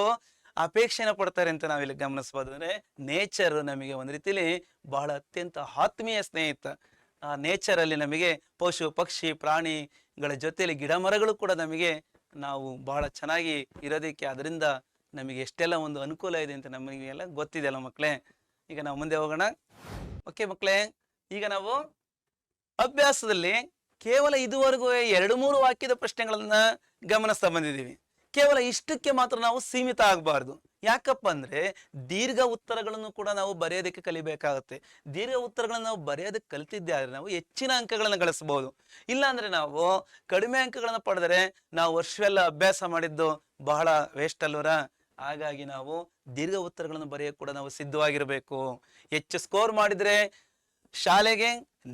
ಅಪೇಕ್ಷೆನ ಪಡ್ತಾರೆ ಅಂತ ನಾವಿಲ್ಲಿ ಗಮನಿಸಬಹುದು. ಅಂದ್ರೆ ನೇಚರ್ ನಮಗೆ ಒಂದು ರೀತಿಯಲ್ಲಿ ಬಹಳ ಅತ್ಯಂತ ಆತ್ಮೀಯ ಸ್ನೇಹಿತ. ಆ ನೇಚರ್ ಅಲ್ಲಿ ನಮಗೆ ಪಶು ಪಕ್ಷಿ ಪ್ರಾಣಿಗಳ ಜೊತೆಯಲ್ಲಿ ಗಿಡ ಮರಗಳು ಕೂಡ ನಮಗೆ ನಾವು ಬಹಳ ಚೆನ್ನಾಗಿ ಇರೋದಕ್ಕೆ ಅದರಿಂದ ನಮಗೆ ಎಷ್ಟೆಲ್ಲ ಒಂದು ಅನುಕೂಲ ಇದೆ ಅಂತ ನಮಗೆಲ್ಲ ಗೊತ್ತಿದೆ ಅಲ್ಲ ಮಕ್ಕಳೇ? ಈಗ ನಾವು ಮುಂದೆ ಹೋಗೋಣ. ಓಕೆ ಮಕ್ಕಳೇ, ಈಗ ನಾವು ಅಭ್ಯಾಸದಲ್ಲಿ ಕೇವಲ ಇದುವರೆಗೂ 2-3 ವಾಕ್ಯದ ಪ್ರಶ್ನೆಗಳನ್ನ ಗಮನಿಸ್ತಾ ಬಂದಿದ್ದೀವಿ. ಕೇವಲ ಇಷ್ಟಕ್ಕೆ ಮಾತ್ರ ನಾವು ಸೀಮಿತ ಆಗಬಾರ್ದು. ಯಾಕಪ್ಪ ಅಂದ್ರೆ ದೀರ್ಘ ಉತ್ತರಗಳನ್ನು ಕೂಡ ನಾವು ಬರೆಯೋದಕ್ಕೆ ಕಲಿಬೇಕಾಗುತ್ತೆ. ದೀರ್ಘ ಉತ್ತರಗಳನ್ನು ನಾವು ಬರೆಯೋದಕ್ಕೆ ಕಲಿತಿದ್ದೆ ಆದ್ರೆ ನಾವು ಹೆಚ್ಚಿನ ಅಂಕಗಳನ್ನು ಗಳಿಸಬಹುದು. ಇಲ್ಲ ಅಂದ್ರೆ ನಾವು ಕಡಿಮೆ ಅಂಕಗಳನ್ನು ಪಡೆದರೆ ನಾವು ವರ್ಷವೆಲ್ಲ ಅಭ್ಯಾಸ ಮಾಡಿದ್ದು ಬಹಳ ವೇಸ್ಟ್ ಅಲ್ವರ. ಹಾಗಾಗಿ ನಾವು ದೀರ್ಘ ಉತ್ತರಗಳನ್ನು ಬರೆಯೋಕೆ ಕೂಡ ನಾವು ಸಿದ್ಧವಾಗಿರಬೇಕು. ಹೆಚ್ಚು ಸ್ಕೋರ್ ಮಾಡಿದ್ರೆ ಶಾಲೆಗೆ,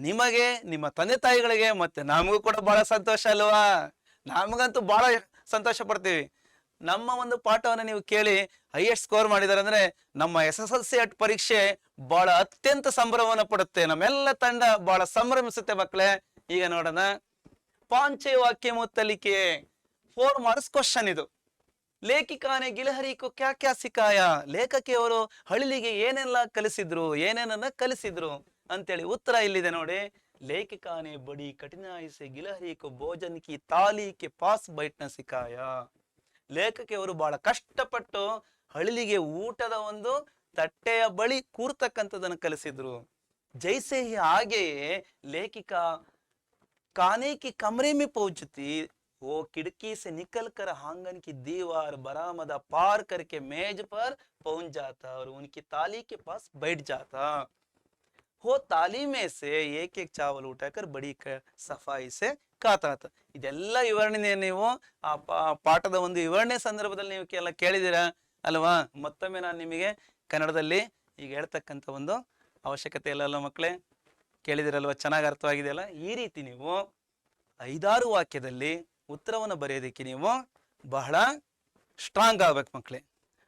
ನಿಮಗೆ, ನಿಮ್ಮ ತಂದೆ ತಾಯಿಗಳಿಗೆ, ಮತ್ತೆ ನಮಗೂ ಕೂಡ ಬಹಳ ಸಂತೋಷ ಅಲ್ವಾ? ನಮಗಂತೂ ಬಹಳ ಸಂತೋಷ ಪಡ್ತೀವಿ. ನಮ್ಮ ಒಂದು ಪಾಠವನ್ನು ನೀವು ಕೇಳಿ ಹೈಯೆಸ್ಟ್ ಸ್ಕೋರ್ ಮಾಡಿದಾರೆ ಅಂದ್ರೆ ನಮ್ಮ SSLC ಪರೀಕ್ಷೆ ಬಹಳ ಅತ್ಯಂತ ಸಂಭ್ರಮವನ್ನು ಪಡುತ್ತೆ. ನಮ್ಮೆಲ್ಲ ತಂಡ ಬಹಳ ಸಂಭ್ರಮಿಸುತ್ತೆ ಮಕ್ಕಳೇ. ಈಗ ನೋಡೋಣ. ಪಾಂಚೆ ವಾಕ್ಯ ಮುತ್ತಲಿಕೆ 4 ಮಾರ್ಕ್ಸ್ ಕ್ವಶನ್ ಇದು. ಲೇಖಿಕಾನೆ ಗಿಲಹರಿಕೋ ಕ್ಯಾ ಕ್ಯಾ ಸಿಕಾಯ, ಲೇಖಕಿಯವರು ಹಳಿಲಿಗೆ ಏನೆಲ್ಲ ಕಲಿಸಿದ್ರು, ಏನೇನನ್ನ ಕಲಿಸಿದ್ರು ಅಂತೇಳಿ ಉತ್ತರ ಇಲ್ಲಿದೆ ನೋಡಿ. ಲೇಖಿಕಾನೆ ಬಡಿ ಕಠಿನಾಯಿ ಸೆ ಗಿಲಹರಿ ಕೋ ಭೋಜನ್ ಕಿ ತಾಲಿ ಕೆ ಪಾಸ್ ಬೈಟ್ನ ಸಿಕಾಯ. ಲೇಖಕಿಯವರು ಬಹಳ ಕಷ್ಟಪಟ್ಟು ಹಳಿಲಿಗೆ ಊಟದ ಒಂದು ತಟ್ಟೆಯ ಬಳಿ ಕೂರ್ತಕ್ಕಂಥದ್ದನ್ನು ಕಲಿಸಿದ್ರು. ಜೈಸೆ ಹಿ ಹಾಗೆಯೇ ಲೇಖಿಕಾ खाने की कमरे में पहुंचती वो खिड़की से निकलकर आंगन की दीवार बरामदा पार करके मेज पर पहुंच जाता और उनकी ताली के पास बैठ जाता. हो ताली में से एक एक चावल उठाकर बड़ी सफाई से खाता था. ಇದೆಲ್ಲ ವಿವರಣೆ ನೀವು ಆ ಪಾಠದ ಒಂದು ವಿವರಣೆ ಸಂದರ್ಭದಲ್ಲಿ ನೀವು ಕೇಳಿದ್ದೀರಾ ಅಲ್ವಾ? ಮತ್ತೊಮ್ಮೆ ನಾನು ನಿಮಗೆ ಕನ್ನಡದಲ್ಲಿ ಈಗ ಹೇಳ್ತಕ್ಕಂಥ ಒಂದು ಅವಶ್ಯಕತೆ ಇಲ್ಲ ಅಲ್ವ ಮಕ್ಕಳೇ? ಕೇಳಿದಿರಲ್ವ? ಚೆನ್ನಾಗಿ ಅರ್ಥವಾಗಿದೆಯಲ್ಲ? ಈ ರೀತಿ ನೀವು 5-6 ವಾಕ್ಯದಲ್ಲಿ ಉತ್ತರವನ್ನು ಬರೆಯೋದಕ್ಕೆ ನೀವು ಬಹಳ ಸ್ಟ್ರಾಂಗ್ ಆಗ್ಬೇಕು ಮಕ್ಕಳೇ.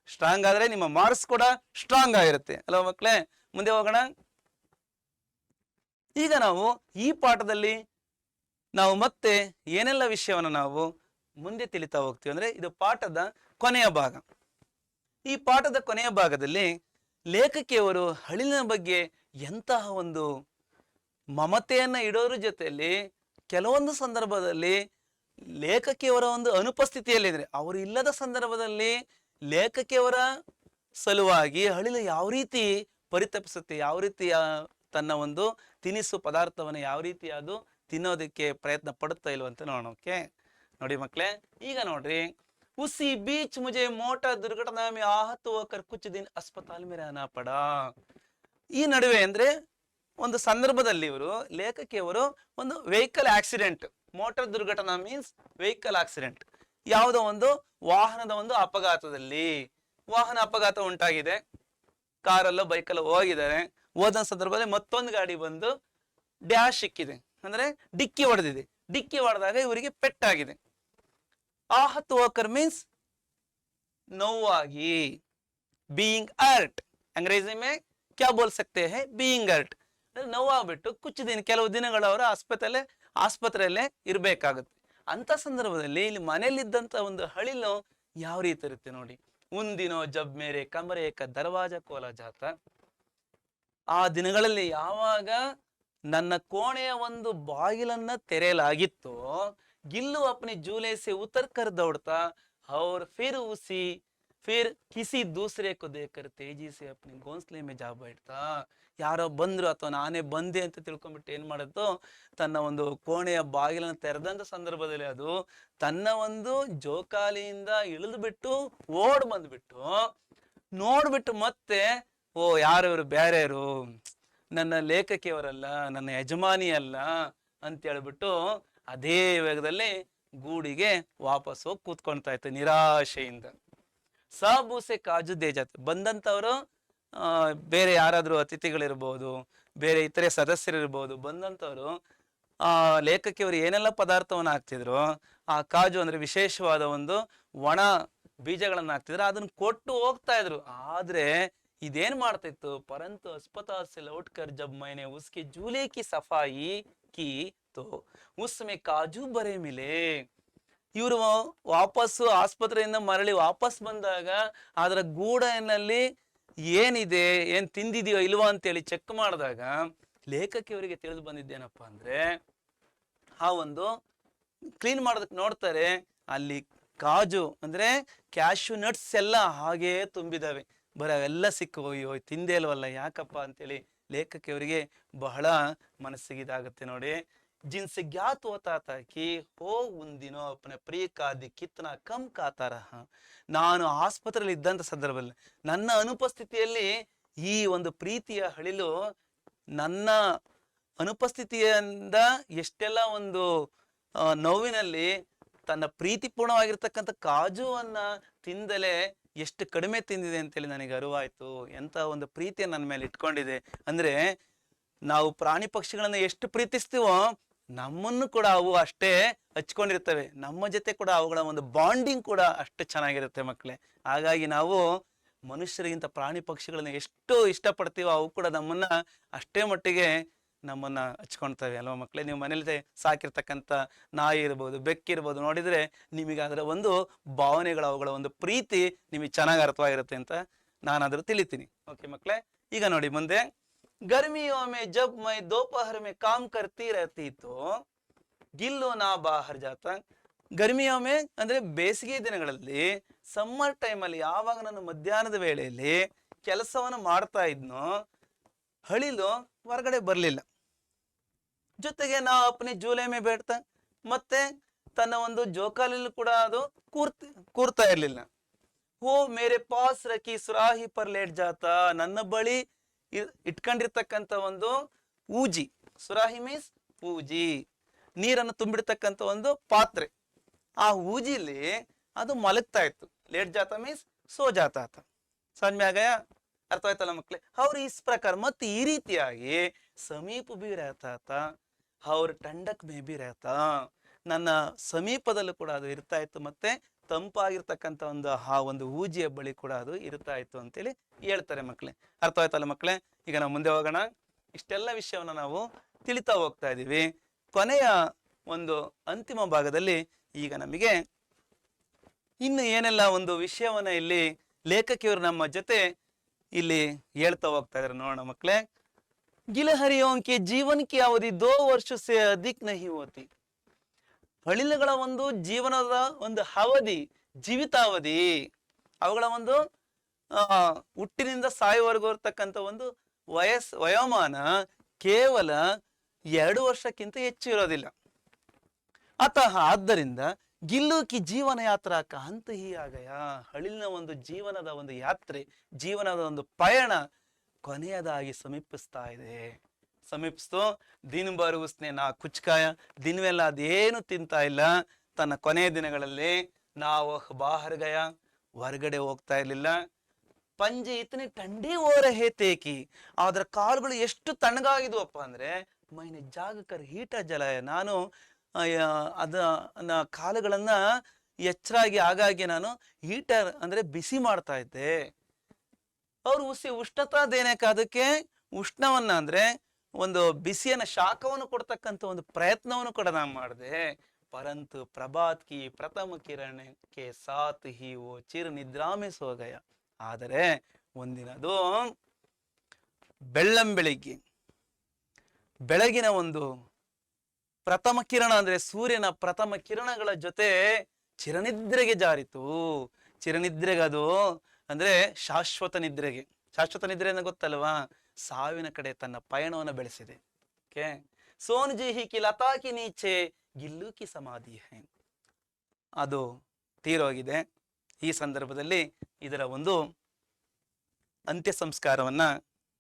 ಸ್ಟ್ರಾಂಗ್ ಆದ್ರೆ ನಿಮ್ಮ ಮಾರ್ಕ್ಸ್ ಕೂಡ ಸ್ಟ್ರಾಂಗ್ ಆಗಿರುತ್ತೆ ಅಲ್ವಾ ಮಕ್ಕಳೇ? ಮುಂದೆ ಹೋಗೋಣ. ಈಗ ನಾವು ಈ ಪಾಠದಲ್ಲಿ ನಾವು ಮತ್ತೆ ಏನೆಲ್ಲ ವಿಷಯವನ್ನು ನಾವು ಮುಂದೆ ತಿಳಿತಾ ಹೋಗ್ತೀವಿ ಅಂದ್ರೆ, ಇದು ಪಾಠದ ಕೊನೆಯ ಭಾಗ. ಈ ಪಾಠದ ಕೊನೆಯ ಭಾಗದಲ್ಲಿ ಲೇಖಕಿಯವರು ಹಳಿಲಿನ ಬಗ್ಗೆ ಎಂತಹ ಒಂದು ಮಮತೆಯನ್ನ ಇಡೋದ್ರ ಜೊತೆಯಲ್ಲಿ ಕೆಲವೊಂದು ಸಂದರ್ಭದಲ್ಲಿ ಲೇಖಕಿಯವರ ಒಂದು ಅನುಪಸ್ಥಿತಿಯಲ್ಲಿದ್ರೆ, ಅವರು ಇಲ್ಲದ ಸಂದರ್ಭದಲ್ಲಿ ಲೇಖಕಿಯವರ ಸಲುವಾಗಿ ಹಳಿಲು ಯಾವ ರೀತಿ ಪರಿತಪಿಸುತ್ತೆ, ಯಾವ ರೀತಿ ತನ್ನ ಒಂದು ತಿನಿಸು ಪದಾರ್ಥವನ್ನು ಯಾವ ರೀತಿ ಅದು ತಿನ್ನೋದಕ್ಕೆ ಪ್ರಯತ್ನ ಪಡುತ್ತಾ ಇಲ್ವಂತ ನೋಡೋಣ. ಓಕೆ ನೋಡಿ ಮಕ್ಕಳೇ, ಈಗ ನೋಡ್ರಿ. उसी बीच मुझे मोटर दुर्घटना में आहत होकर कुछ दिन अस्पताल में रहना पड़ा. ಈ ನಡುವೆ ಅಂದ್ರೆ ಒಂದು ಸಂದರ್ಭದಲ್ಲಿ ಇವರು ಲೇಖಕಿಯವರು ಒಂದು ವೆಹಿಕಲ್ ಆಕ್ಸಿಡೆಂಟ್, ಮೋಟಾರ್ ದುರ್ಘಟನಾ ಮೀನ್ಸ್ ವೆಹಿಕಲ್ ಆಕ್ಸಿಡೆಂಟ್, ಯಾವುದೋ ಒಂದು ವಾಹನದ ಒಂದು ಅಪಘಾತದಲ್ಲಿ, ವಾಹನ ಅಪಘಾತ ಉಂಟಾಗಿದೆ, ಕಾರಲ್ಲೋ ಬೈಕಲ್ಲೋ ಹೋಗಿದ್ದಾರೆ. ಹೋದ ಸಂದರ್ಭದಲ್ಲಿ ಮತ್ತೊಂದು ಗಾಡಿ ಬಂದು ಡ್ಯಾಶ್ ಸಿಕ್ಕಿದೆ, ಅಂದ್ರೆ ಡಿಕ್ಕಿ ಹೊಡೆದಿದೆ. ಡಿಕ್ಕಿ ಹೊಡೆದಾಗ ಇವರಿಗೆ ಪೆಟ್ಟಾಗಿದೆ. आहत होकर मीन्स ನೋವಾಗಿ, ಬೀಯಿಂಗ್ ಹರ್ಟ್. अंग्रेजी में क्या बोल सकते हैं? Being hurt. ನೋವಾಗ್ಬಿಟ್ಟು ಕುछ ದಿನ, ಕೆಲವು ದಿನಗಳು ಅವರು ಆಸ್ಪತ್ರೆಯಲ್ಲೇ ಇರ್ಬೇಕಾಗುತ್ತೆ. ಅಂತ ಸಂದರ್ಭದಲ್ಲಿ ಇಲ್ಲಿ ಮನೆಯಲ್ಲಿದ್ದಂತ ಒಂದು ಹಳಿಲು ಯಾವ ರೀತಿ ಇರುತ್ತೆ ನೋಡಿ. ಉಂದಿನೋ ಜಬ್ ಮೇರೆ ಕಮರೆ ಕ ದರ್ವಾಜ ಕೋಲ ಜಾತ. ಆ ದಿನಗಳಲ್ಲಿ ಯಾವಾಗ ನನ್ನ ಕೋಣೆಯ ಒಂದು ಬಾಗಿಲನ್ನ ತೆರೆಯಲಾಗಿತ್ತೋ, गिल्लू अपने झूले से उतर कर दौड़ता और फिर किसी दूसरे को देखकर तेजी से अपने घोंसले में जा बैठता. ಯಾರೋ ಬಂದ್ರು ಅಥವಾ ನಾನೇ ಬಂದೆ ಅಂತ ತಿಳ್ಕೊಂಡ್ಬಿಟ್ಟು ಏನ್ ಮಾಡುತ್ತೋ, ತನ್ನ ಒಂದು ಕೋಣೆಯ ಬಾಗಿಲನ್ನು ತೆರೆದಂತ ಸಂದರ್ಭದಲ್ಲಿ ಅದು ತನ್ನ ಒಂದು ಜೋಕಾಲಿಯಿಂದ ಇಳಿದು ಬಿಟ್ಟು ಓಡ್ ಬಂದ್ಬಿಟ್ಟು ನೋಡ್ಬಿಟ್ಟು ಮತ್ತೆ, ಓ ಯಾರು ಇವರು, ಬೇರೆಯವರು, ನನ್ನ ಲೇಖಕಿಯವರಲ್ಲ, ನನ್ನ ಯಜಮಾನಿ ಅಲ್ಲ ಅಂತ ಹೇಳ್ಬಿಟ್ಟು ಅದೇ ವೇಗದಲ್ಲಿ ಗೂಡಿಗೆ ವಾಪಸ್ ಹೋಗಿ ಕೂತ್ಕೊಳ್ತಾ ಇತ್ತು ನಿರಾಶೆಯಿಂದ. ಸಾಬೂಸೆ ಕಾಜು ದೇಜಾತ್. ಬಂದಂತವರು ಬೇರೆ ಯಾರಾದ್ರೂ ಅತಿಥಿಗಳಿರ್ಬೋದು, ಬೇರೆ ಇತರೆ ಸದಸ್ಯರಿರ್ಬೋದು, ಬಂದಂತವ್ರು ಲೇಖಕಿಯವರು ಏನೆಲ್ಲ ಪದಾರ್ಥವನ್ನು ಹಾಕ್ತಿದ್ರು, ಆ ಕಾಜು ಅಂದ್ರೆ ವಿಶೇಷವಾದ ಒಂದು ಒಣ ಬೀಜಗಳನ್ನ ಹಾಕ್ತಿದ್ರು, ಅದನ್ನ ಕೊಟ್ಟು ಹೋಗ್ತಾ ಇದ್ರು. ಆದ್ರೆ ಇದೇನ್ ಮಾಡ್ತಿತ್ತು, ಪರಂತು अस्पताल से लौटकर जब मैंने उसके झूले की सफाई की तो उसमें काजू भरे मिले. ಇವರು ವಾಪಸ್ಸು ಆಸ್ಪತ್ರೆಯಿಂದ ಮರಳಿ ವಾಪಸ್ ಬಂದಾಗ ಅದರ ಗೂಡನಲ್ಲಿ ಏನಿದೆ, ಏನ್ ತಿಂದಿದೆಯೋ ಇಲ್ವಾ ಅಂತೇಳಿ ಚೆಕ್ ಮಾಡಿದಾಗ ಲೇಖಕಿಯವರಿಗೆ ತಿಳಿದು ಬಂದಿದ್ದೇನಪ್ಪ ಅಂದ್ರೆ, ಆ ಒಂದು ಕ್ಲೀನ್ ಮಾಡೋದಕ್ಕೆ ನೋಡ್ತಾರೆ, ಅಲ್ಲಿ ಕಾಜು ಅಂದ್ರೆ ಕ್ಯಾಶ್ಯೂ ನಟ್ಸ್ ಎಲ್ಲ ಹಾಗೇ ತುಂಬಿದಾವೆ. ಬರೀ ಅವೆಲ್ಲ ಸಿಕ್ಕು, ಅಯ್ಯೋ ತಿಂದೇ ಇಲ್ವಲ್ಲ, ಯಾಕಪ್ಪ ಅಂತೇಳಿ ಲೇಖಕಿಯವರಿಗೆ ಬಹಳ ಮನಸ್ಸಿಗೆ ಇದಾಗುತ್ತೆ ನೋಡಿ. जिनसे ज्ञात होता था कि हो उन दिनों अपने प्रिय का कितना कम खाता रहा. ನಾನು ಆಸ್ಪತ್ರೆಯಲ್ಲಿ ಇದ್ದಂತ ಸಂದರ್ಭದಲ್ಲಿ ನನ್ನ ಅನುಪಸ್ಥಿತಿಯಲ್ಲಿ ಈ ಒಂದು ಪ್ರೀತಿಯ ಹಳಿಲು ನನ್ನ ಅನುಪಸ್ಥಿತಿಯಿಂದ ಎಷ್ಟೆಲ್ಲ ಒಂದು ನೋವಿನಲ್ಲಿ ತನ್ನ ಪ್ರೀತಿಪೂರ್ಣವಾಗಿರ್ತಕ್ಕಂಥ ಕಾಜುವನ್ನ ತಿಂದಲೇ ಎಷ್ಟು ಕಡಿಮೆ ತಿಂದಿದೆ ಅಂತೇಳಿ ನನಗೆ ಅರಿವಾಯ್ತು. ಎಂತ ಒಂದು ಪ್ರೀತಿಯನ್ನು ನನ್ನ ಮೇಲೆ ಇಟ್ಕೊಂಡಿದೆ ಅಂದ್ರೆ, ನಾವು ಪ್ರಾಣಿ ಪಕ್ಷಿಗಳನ್ನ ಎಷ್ಟು ಪ್ರೀತಿಸ್ತೀವೋ ನಮ್ಮನ್ನು ಕೂಡ ಅವು ಅಷ್ಟೇ ಹಚ್ಕೊಂಡಿರ್ತವೆ, ನಮ್ಮ ಜೊತೆ ಕೂಡ ಅವುಗಳ ಒಂದು ಬಾಂಡಿಂಗ್ ಕೂಡ ಅಷ್ಟು ಚೆನ್ನಾಗಿರುತ್ತೆ ಮಕ್ಕಳೇ. ಹಾಗಾಗಿ ನಾವು ಮನುಷ್ಯರಿಗಿಂತ ಪ್ರಾಣಿ ಪಕ್ಷಿಗಳನ್ನ ಎಷ್ಟು ಇಷ್ಟಪಡ್ತೀವೋ ಅವು ಕೂಡ ನಮ್ಮನ್ನ ಅಷ್ಟೇ ಮಟ್ಟಿಗೆ ನಮ್ಮನ್ನ ಹಚ್ಕೊಳ್ತವೆ ಅಲ್ವಾ ಮಕ್ಕಳೇ? ನೀವು ಮನೇಲಿ ಸಾಕಿರ್ತಕ್ಕಂಥ ನಾಯಿ ಇರ್ಬೋದು, ಬೆಕ್ಕಿರ್ಬೋದು, ನೋಡಿದ್ರೆ ನಿಮಗೆ ಅದರ ಒಂದು ಭಾವನೆಗಳು, ಅವುಗಳ ಒಂದು ಪ್ರೀತಿ ನಿಮಗೆ ಚೆನ್ನಾಗಿ ಅರ್ಥವಾಗಿರುತ್ತೆ ಅಂತ ನಾನಾದ್ರೂ ತಿಳಿತೀನಿ. ಓಕೆ ಮಕ್ಕಳೇ, ಈಗ ನೋಡಿ ಮುಂದೆ. गर्मियों में जब मैं दोपहर में काम करती रहती तो गिल्लो ना बाहर जाता. गर्मियों में ಅಂದ್ರೆ ಬೇಸಿಗೆ ದಿನಗಳಲ್ಲಿ, ಸಮ್ಮರ್ ಟೈಮ್ ಅಲ್ಲಿ ಯಾವಾಗ ನಾನು ಮಧ್ಯಾಹ್ನದ ವೇಳೆಯಲ್ಲಿ ಕೆಲಸವನ್ನು ಮಾಡ್ತಾ ಇದ್ನೋ, ಹಳಿಲು ಹೊರಗಡೆ ಬರ್ಲಿಲ್ಲ. ಜೊತೆಗೆ ನಾ ಅಪ್ನೆ ಜೂಲೆ ಮೇ ಬೇಡ್ತಾ, ಮತ್ತೆ ತನ್ನ ಒಂದು ಜೋಕಾಲಿಯಲ್ಲಿ ಕೂಡ ಅದು ಕೂರ್ತಾ ಇರ್ಲಿಲ್ಲ. ಓ ಮೇರೆ ಪಾಸ್ ರಕಿ ಸುರಾಹಿ ಪರ್ ಲೇಟ್ ಜಾತ. ನನ್ನ ಬಳಿ ಇಟ್ಕೊಂಡಿರ್ತಕ್ಕಂಥ ಒಂದು ಊಜಿ, ಸುರಾಹಿ ಮೀನ್ಸ್ ಊಜಿ, ನೀರನ್ನು ತುಂಬಿಡ್ತಕ್ಕಂಥ ಒಂದು ಪಾತ್ರೆ. ಆ ಊಜಿಲಿ ಅದು ಮಲಗ್ತಾ ಇತ್ತು. ಲೇಟ್ ಜಾತ ಮೀನ್ಸ್ ಸೋ ಜಾತ ಆತ. ಸಮಜ್ಮ್ಯಾಗಯ ಅರ್ಥ ಆಯ್ತಲ್ಲ ಮಕ್ಳೆ? ಅವ್ರು ಇಸ್ ಪ್ರಕಾರ ಮತ್ತೆ ಈ ರೀತಿಯಾಗಿ ಸಮೀಪ ಬಿ रहता ಅವ್ರ ಟಂಡಕ್ ಮೇ ಬಿ रहता, ನನ್ನ ಸಮೀಪದಲ್ಲೂ ಕೂಡ ಅದು ಇರ್ತಾ ಇತ್ತು, ಮತ್ತೆ ತಂಪಾಗಿರ್ತಕ್ಕಂಥ ಒಂದು ಊಜಿಯ ಬಳಿ ಕೂಡ ಅದು ಇರ್ತಾ ಇತ್ತು ಅಂತೇಳಿ ಹೇಳ್ತಾರೆ ಮಕ್ಳೆ. ಅರ್ಥ ಆಯ್ತಲ್ಲ ಮಕ್ಳೆ? ಈಗ ನಾವು ಮುಂದೆ ಹೋಗೋಣ. ಇಷ್ಟೆಲ್ಲ ವಿಷಯವನ್ನ ನಾವು ತಿಳಿತಾ ಹೋಗ್ತಾ ಇದೀವಿ. ಕೊನೆಯ ಒಂದು ಅಂತಿಮ ಭಾಗದಲ್ಲಿ ಈಗ ನಮಗೆ ಇನ್ನು ಏನೆಲ್ಲ ಒಂದು ವಿಷಯವನ್ನ ಇಲ್ಲಿ ಲೇಖಕಿಯವರು ನಮ್ಮ ಜೊತೆ ಇಲ್ಲಿ ಹೇಳ್ತಾ ಹೋಗ್ತಾ ಇದಾರೆ ನೋಡೋಣ ಮಕ್ಳೆ. ಗಿಲಹರಿಯೋಂ ಕೆ ಜೀವನ್ ಕಿ ಅವಧಿ 2 ವರ್ಷ ಸೆ ಅಧಿಕ್ ನಹಿ ಹೋತಿ. ಹಳಿಲುಗಳ ಒಂದು ಜೀವನದ ಒಂದು ಅವಧಿ, ಜೀವಿತಾವಧಿ, ಅವುಗಳ ಒಂದು ಹುಟ್ಟಿನಿಂದ ಸಾಯುವವರೆಗೂ ಇರ್ತಕ್ಕಂಥ ಒಂದು ವಯೋಮಾನ ಕೇವಲ 2 ವರ್ಷಕ್ಕಿಂತ ಹೆಚ್ಚು ಇರೋದಿಲ್ಲ. ಆದ್ದರಿಂದ ಗಿಲ್ಲು ಕಿ ಜೀವನ ಯಾತ್ರಾ ಕಾಂತ ಹಿ ಆಗಯ, ಹಳಿಲಿನ ಒಂದು ಜೀವನದ ಒಂದು ಯಾತ್ರೆ, ಜೀವನದ ಒಂದು ಪಯಣ ಕೊನೆಯದಾಗಿ ಸಮೀಪಿಸ್ತಾ ಇದೆ. ಸಮೀಪಿಸ್ತು. ದಿನ ಬರು ಉಸ್ನೆ ನಾ ಕುಚ್ಕಾಯ, ದಿನವೆಲ್ಲ ಅದೇನು ತಿಂತಾ ಇಲ್ಲ. ತನ್ನ ಕೊನೆಯ ದಿನಗಳಲ್ಲಿ ನಾವು ಬಾಹರ್ ಗಯ, ಹೊರಗಡೆ ಹೋಗ್ತಾ ಇರ್ಲಿಲ್ಲ. ಪಂಜೆ ಇತನೆ ಟಂಡಿ ಓರ ಹೇತೇಕಿ, ಅದರ ಕಾಲುಗಳು ಎಷ್ಟು ತಣ್ಣಗಾಗಿದ್ವಪ್ಪ ಅಂದ್ರೆ ಮೈನೆ ಜಾಗಕರ್ ಹೀಟ ಜಲಯ, ನಾನು ಕಾಲುಗಳನ್ನ ಎಚ್ಚರಾಗಿ ಆಗಾಗ್ಗೆ ನಾನು ಹೀಟರ್ ಅಂದ್ರೆ ಬಿಸಿ ಮಾಡ್ತಾ ಇದ್ದೆ. ಅವ್ರು ಉಷ್ಣತಾ ದೇನಕ, ಅದಕ್ಕೆ ಉಷ್ಣವನ್ನ ಅಂದ್ರೆ ಒಂದು ಬಿಸಿಯನ್ನ ಶಾಖವನ್ನು ಕೊಡ್ತಕ್ಕಂಥ ಒಂದು ಪ್ರಯತ್ನವನ್ನು ಕೂಡ ನಾನು ಮಾಡಿದೆ. ಪರಂತು ಪ್ರಭಾತ್ ಕಿ ಪ್ರಥಮ ಕಿರಣಕ್ಕೆ ಸಾತ್ ಹಿ ಓ ಚಿರ್ ನಿದ್ರಾಮೆ ಸೋಗಯ. ಆದರೆ ಒಂದಿನದು ಬೆಳಗಿನ ಒಂದು ಪ್ರಥಮ ಕಿರಣ ಅಂದ್ರೆ ಸೂರ್ಯನ ಪ್ರಥಮ ಕಿರಣಗಳ ಜೊತೆ ಚಿರನಿದ್ರೆಗೆ ಜಾರಿತು. ಚಿರನಿದ್ರೆಗೆ, ಅದು ಅಂದ್ರೆ ಶಾಶ್ವತ ನಿದ್ರೆಗೆ. ಶಾಶ್ವತ ನಿದ್ರೆ ಅಂದ್ರೆ ಗೊತ್ತಲ್ವಾ? ಸಾವಿನ ಕಡೆ ತನ್ನ ಪಯಣವನ್ನು ಬೆಳೆಸಿದೆ. ಓಕೆ, ಸೋನ್ ಜಿ ಹಿ ಕಿ ಲತಾ ಕಿ ನೀಚೆ ಗಿಲ್ಲು ಕಿ ಸಮಾಧಿ ಹೈ, ಅದು ತೀರೋಗಿದೆ. ಈ ಸಂದರ್ಭದಲ್ಲಿ ಇದರ ಒಂದು ಅಂತ್ಯ ಸಂಸ್ಕಾರವನ್ನ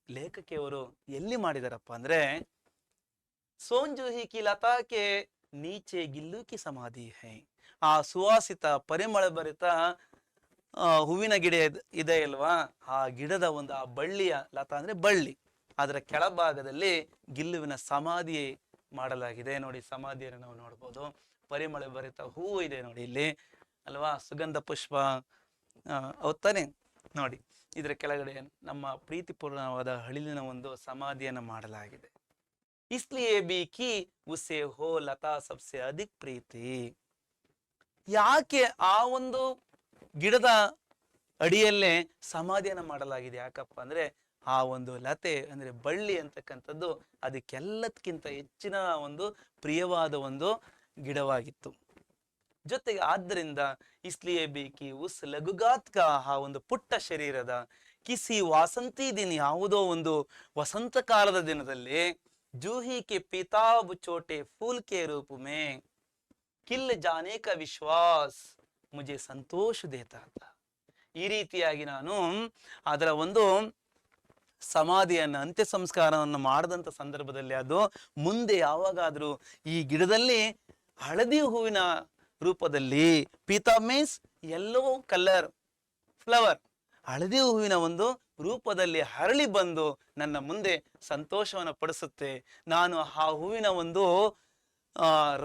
ಲೇಖಕಿಯವರು ಎಲ್ಲಿ ಮಾಡಿದಾರಪ್ಪ ಅಂದ್ರೆ, ಸೋನ್ ಜೂಹಿ ಕಿ ಲತಾಕೆ ನೀಚೆ ಗಿಲ್ಲು ಕಿ ಸಮಾಧಿ ಹೈ, ಆ ಸುವಾಸಿತ ಪರಿಮಳ ಭರಿತ ಹೂವಿನ ಗಿಡ ಇದೆ ಅಲ್ವಾ, ಆ ಗಿಡದ ಒಂದು ಆ ಬಳ್ಳಿಯ, ಲತಾ ಅಂದ್ರೆ ಬಳ್ಳಿ, ಅದರ ಕೆಳಭಾಗದಲ್ಲಿ ಗಿಲ್ಲುವಿನ ಸಮಾಧಿ ಮಾಡಲಾಗಿದೆ. ನೋಡಿ, ಸಮಾಧಿಯನ್ನು ನಾವು ನೋಡ್ಬೋದು. ಪರಿಮಳ ಭರಿತ ಹೂವು ಇದೆ ನೋಡಿ ಇಲ್ಲಿ ಅಲ್ವಾ, ಸುಗಂಧ ಪುಷ್ಪ ಅವತ್ತಾನೆ. ನೋಡಿ, ಇದರ ಕೆಳಗಡೆ ನಮ್ಮ ಪ್ರೀತಿಪೂರ್ಣವಾದ ಹಳಿಲಿನ ಒಂದು ಸಮಾಧಿಯನ್ನು ಮಾಡಲಾಗಿದೆ. ಇಸ್ಲಿಯೇ ಬಿ ಕಿ ಉಸೆ ಹೋ ಲತಾ ಸಬ್ಸೆ ಅಧಿಕ್ ಪ್ರೀತಿ. ಯಾಕೆ ಆ ಒಂದು ಗಿಡದ ಅಡಿಯಲ್ಲೇ ಸಮಾಧಿಯನ್ನ ಮಾಡಲಾಗಿದೆ? ಯಾಕಪ್ಪ ಅಂದ್ರೆ ಆ ಒಂದು ಲತೆ ಅಂದ್ರೆ ಬಳ್ಳಿ ಅಂತಕ್ಕಂಥದ್ದು ಅದಕ್ಕೆಲ್ಲದಕ್ಕಿಂತ ಹೆಚ್ಚಿನ ಒಂದು ಪ್ರಿಯವಾದ ಒಂದು ಗಿಡವಾಗಿತ್ತು. ಜೊತೆಗೆ ಆದ್ದರಿಂದ ಇಸ್ಲಿಯೇ ಬೇಕಿ ಉಸ್ ಲಘುಗಾತ್ಕ, ಆ ಒಂದು ಪುಟ್ಟ ಶರೀರದ ಕಿಸಿ ವಾಸಂತಿ ದಿನ, ಯಾವುದೋ ಒಂದು ವಸಂತ ಕಾಲದ ದಿನದಲ್ಲಿ Juhi K ಪಿತಾಬ್ Chote pool K ರೂಪ ಮೇ ಕಿಲ್ ಜಾನೆ ಕ ವಿಶ್ವಾಸ್ ಮುಜೆ ಸಂತೋಷ ದೇತಾ ತಾ. ಈ ರೀತಿಯಾಗಿ ನಾನು ಅದರ ಒಂದು ಸಮಾಧಿಯನ್ನ, ಅಂತ್ಯ ಸಂಸ್ಕಾರವನ್ನು ಮಾಡಿದಂಥ ಸಂದರ್ಭದಲ್ಲಿ ಅದು ಮುಂದೆ ಯಾವಾಗಾದ್ರೂ ಈ ಗಿಡದಲ್ಲಿ ಹಳದಿ ಹೂವಿನ ರೂಪದಲ್ಲಿ, ಪೀತಾ ಮೀನ್ಸ್ ಯೆಲ್ಲೋ ಕಲರ್ ಫ್ಲವರ್, ಹಳದಿ ಹೂವಿನ ಒಂದು ರೂಪದಲ್ಲಿ ಹರಳಿ ಬಂದು ನನ್ನ ಮುಂದೆ ಸಂತೋಷವನ್ನು ಪಡಿಸುತ್ತೆ. ನಾನು ಆ ಹೂವಿನ ಒಂದು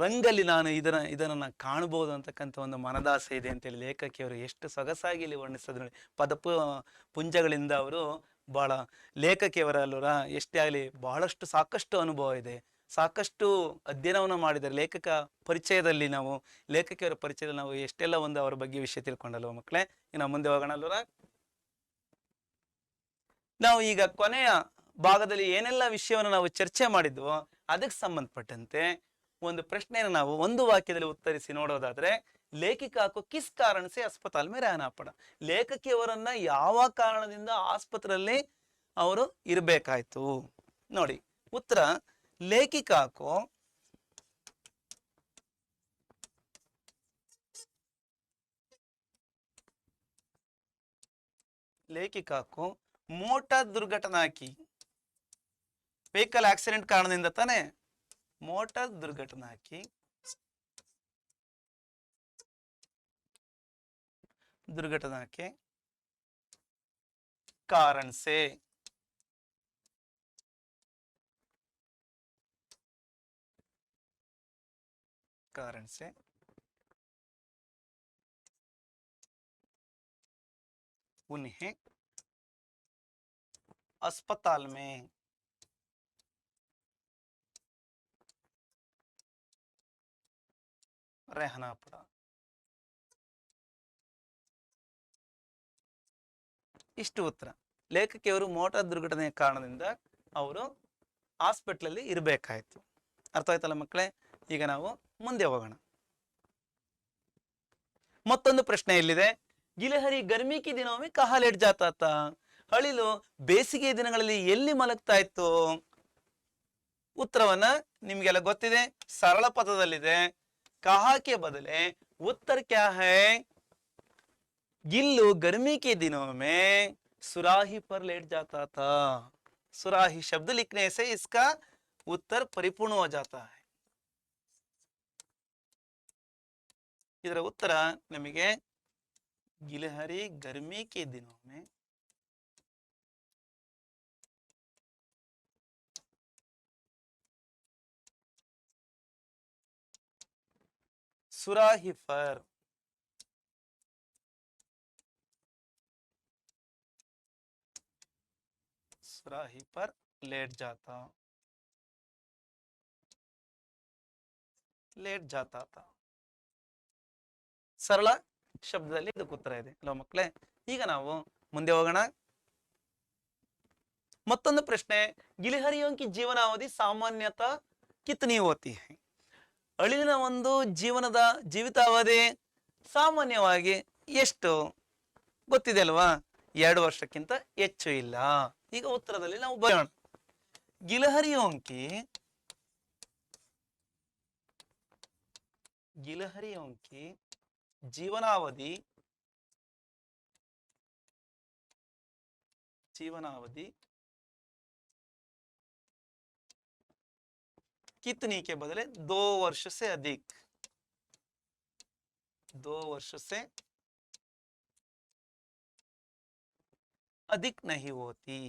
ರಂಗಲ್ಲಿ ನಾನು ಇದನ್ನ ಕಾಣಬಹುದು ಅಂತಕ್ಕಂಥ ಒಂದು ಮನದಾಸೆ ಇದೆ ಅಂತೇಳಿ ಲೇಖಕಿಯವರು ಎಷ್ಟು ಸೊಗಸಾಗಿ ಇಲ್ಲಿ ವರ್ಣಿಸಿದ್ರು ನೋಡಿ. ಪುಂಜಗಳಿಂದ ಅವರು ಬಹಳ, ಲೇಖಕಿಯವರಲ್ಲೂರ ಎಷ್ಟೇ ಆಗಲಿ ಬಹಳಷ್ಟು ಸಾಕಷ್ಟು ಅನುಭವ ಇದೆ, ಸಾಕಷ್ಟು ಅಧ್ಯಯನವನ್ನು ಮಾಡಿದ್ದಾರೆ. ಲೇಖಕ ಪರಿಚಯದಲ್ಲಿ ನಾವು, ಲೇಖಕಿಯವರ ಪರಿಚಯದಲ್ಲಿ ನಾವು ಎಷ್ಟೆಲ್ಲ ಒಂದು ಅವರ ಬಗ್ಗೆ ವಿಷಯ ತಿಳ್ಕೊಂಡಲ್ವ ಮಕ್ಕಳೇ. ಇನ್ನು ಮುಂದೆ ಹೋಗೋಣ ಅಲ್ವರ. ನಾವು ಈಗ ಕೊನೆಯ ಭಾಗದಲ್ಲಿ ಏನೆಲ್ಲ ವಿಷಯವನ್ನು ನಾವು ಚರ್ಚೆ ಮಾಡಿದ್ವೋ ಅದಕ್ಕೆ ಸಂಬಂಧಪಟ್ಟಂತೆ ಒಂದು ಪ್ರಶ್ನೆಯನ್ನು ನಾವು ಒಂದು ವಾಕ್ಯದಲ್ಲಿ ಉತ್ತರಿಸಿ ನೋಡೋದಾದ್ರೆ, ಲೇಖಿಕಾಕು ಕಿಸ್ ಕಾರಣ ಸೆ ಅಸ್ಪತಾಲ್ ಮೇ ರಹನಾ ಪಡ. ಲೇಖಕಿಯವರನ್ನ ಯಾವ ಕಾರಣದಿಂದ ಆಸ್ಪತ್ರೆಯಲ್ಲಿ ಅವರು ಇರಬೇಕಾಯ್ತು? ನೋಡಿ ಉತ್ತರ, ಲೇಖಿಕಾಕು ಮೋಟಾರ್ ದುರ್ಘಟನಾ ಕಿ ವೆಹಿಕಲ್ ಆಕ್ಸಿಡೆಂಟ್ ಕಾರಣದಿಂದ ತಾನೆ ಮೋಟಾರ್ ದುರ್ಘಟನಾ की दुर्घटना के कारण से उन्हें अस्पताल में रहना पड़ा। ಇಷ್ಟು ಉತ್ತರ. ಲೇಖಕಿಯವರು ಮೋಟಾರ್ ದುರ್ಘಟನೆಯ ಕಾರಣದಿಂದ ಅವರು ಹಾಸ್ಪಿಟ್ಲಲ್ಲಿ ಇರಬೇಕಾಯ್ತು. ಅರ್ಥ ಆಯ್ತಲ್ಲ ಮಕ್ಕಳೇ? ಈಗ ನಾವು ಮುಂದೆ ಹೋಗೋಣ. ಮತ್ತೊಂದು ಪ್ರಶ್ನೆ ಇಲ್ಲಿದೆ. ಗಿಲಹರಿ ಗರ್ಮಿ ಕಿ ದಿನೋ ಮೇ ಕಹಾ ಲೇಟ್ ಜಾತಾ ತಾ? ಅಳಿಲು ಬೇಸಿಗೆ ದಿನಗಳಲ್ಲಿ ಎಲ್ಲಿ ಮಲಗ್ತಾ ಇತ್ತು? ಉತ್ತರವನ್ನ ನಿಮ್ಗೆಲ್ಲ ಗೊತ್ತಿದೆ, ಸರಳ ಪದದಲ್ಲಿದೆ. ಕಹಾಕ್ಕೆ ಬದಲೆ उत्तर क्या है? गिल्लू गर्मी के दिनों में सुराही पर लेट जाता था. सुराही शब्द लिखने से इसका उत्तर परिपूर्ण हो जाता है. ಇದರ ಉತ್ತರ ನಮಗೆ ಗಿಲಹರಿ गर्मी के दिनों में सुराही पर लेट जाता था. ಸರಳ ಶಬ್ದದಲ್ಲಿ ಇದಕ್ಕೆ ಉತ್ತರ ಇದೆ ಅಲ್ವಾ ಮಕ್ಕಳೇ? ಈಗ ನಾವು ಮುಂದೆ ಹೋಗೋಣ. ಮತ್ತೊಂದು ಪ್ರಶ್ನೆ. ಗಿಲಹರಿಯೋं की ಜೀವನಾವಧಿ ಸಾಮಾನ್ಯತಃ ಕಿತನಿ ಹೋತಿ ಹೈ? ಅಳಿಲಿನ ಒಂದು ಜೀವಿತಾವಧಿ ಸಾಮಾನ್ಯವಾಗಿ ಎಷ್ಟು ಗೊತ್ತಿದೆ ಅಲ್ವಾ? 2 ವರ್ಷಕ್ಕಿಂತ ಹೆಚ್ಚು ಇಲ್ಲ. ಈಗ ಉತ್ತರದಲ್ಲಿ ನಾವು ಬರೋಣ. गिलहरियों की जीवनावधि कितनी के बदले 2 वर्ष से अधिक, 2 वर्ष से अधिक नहीं होती.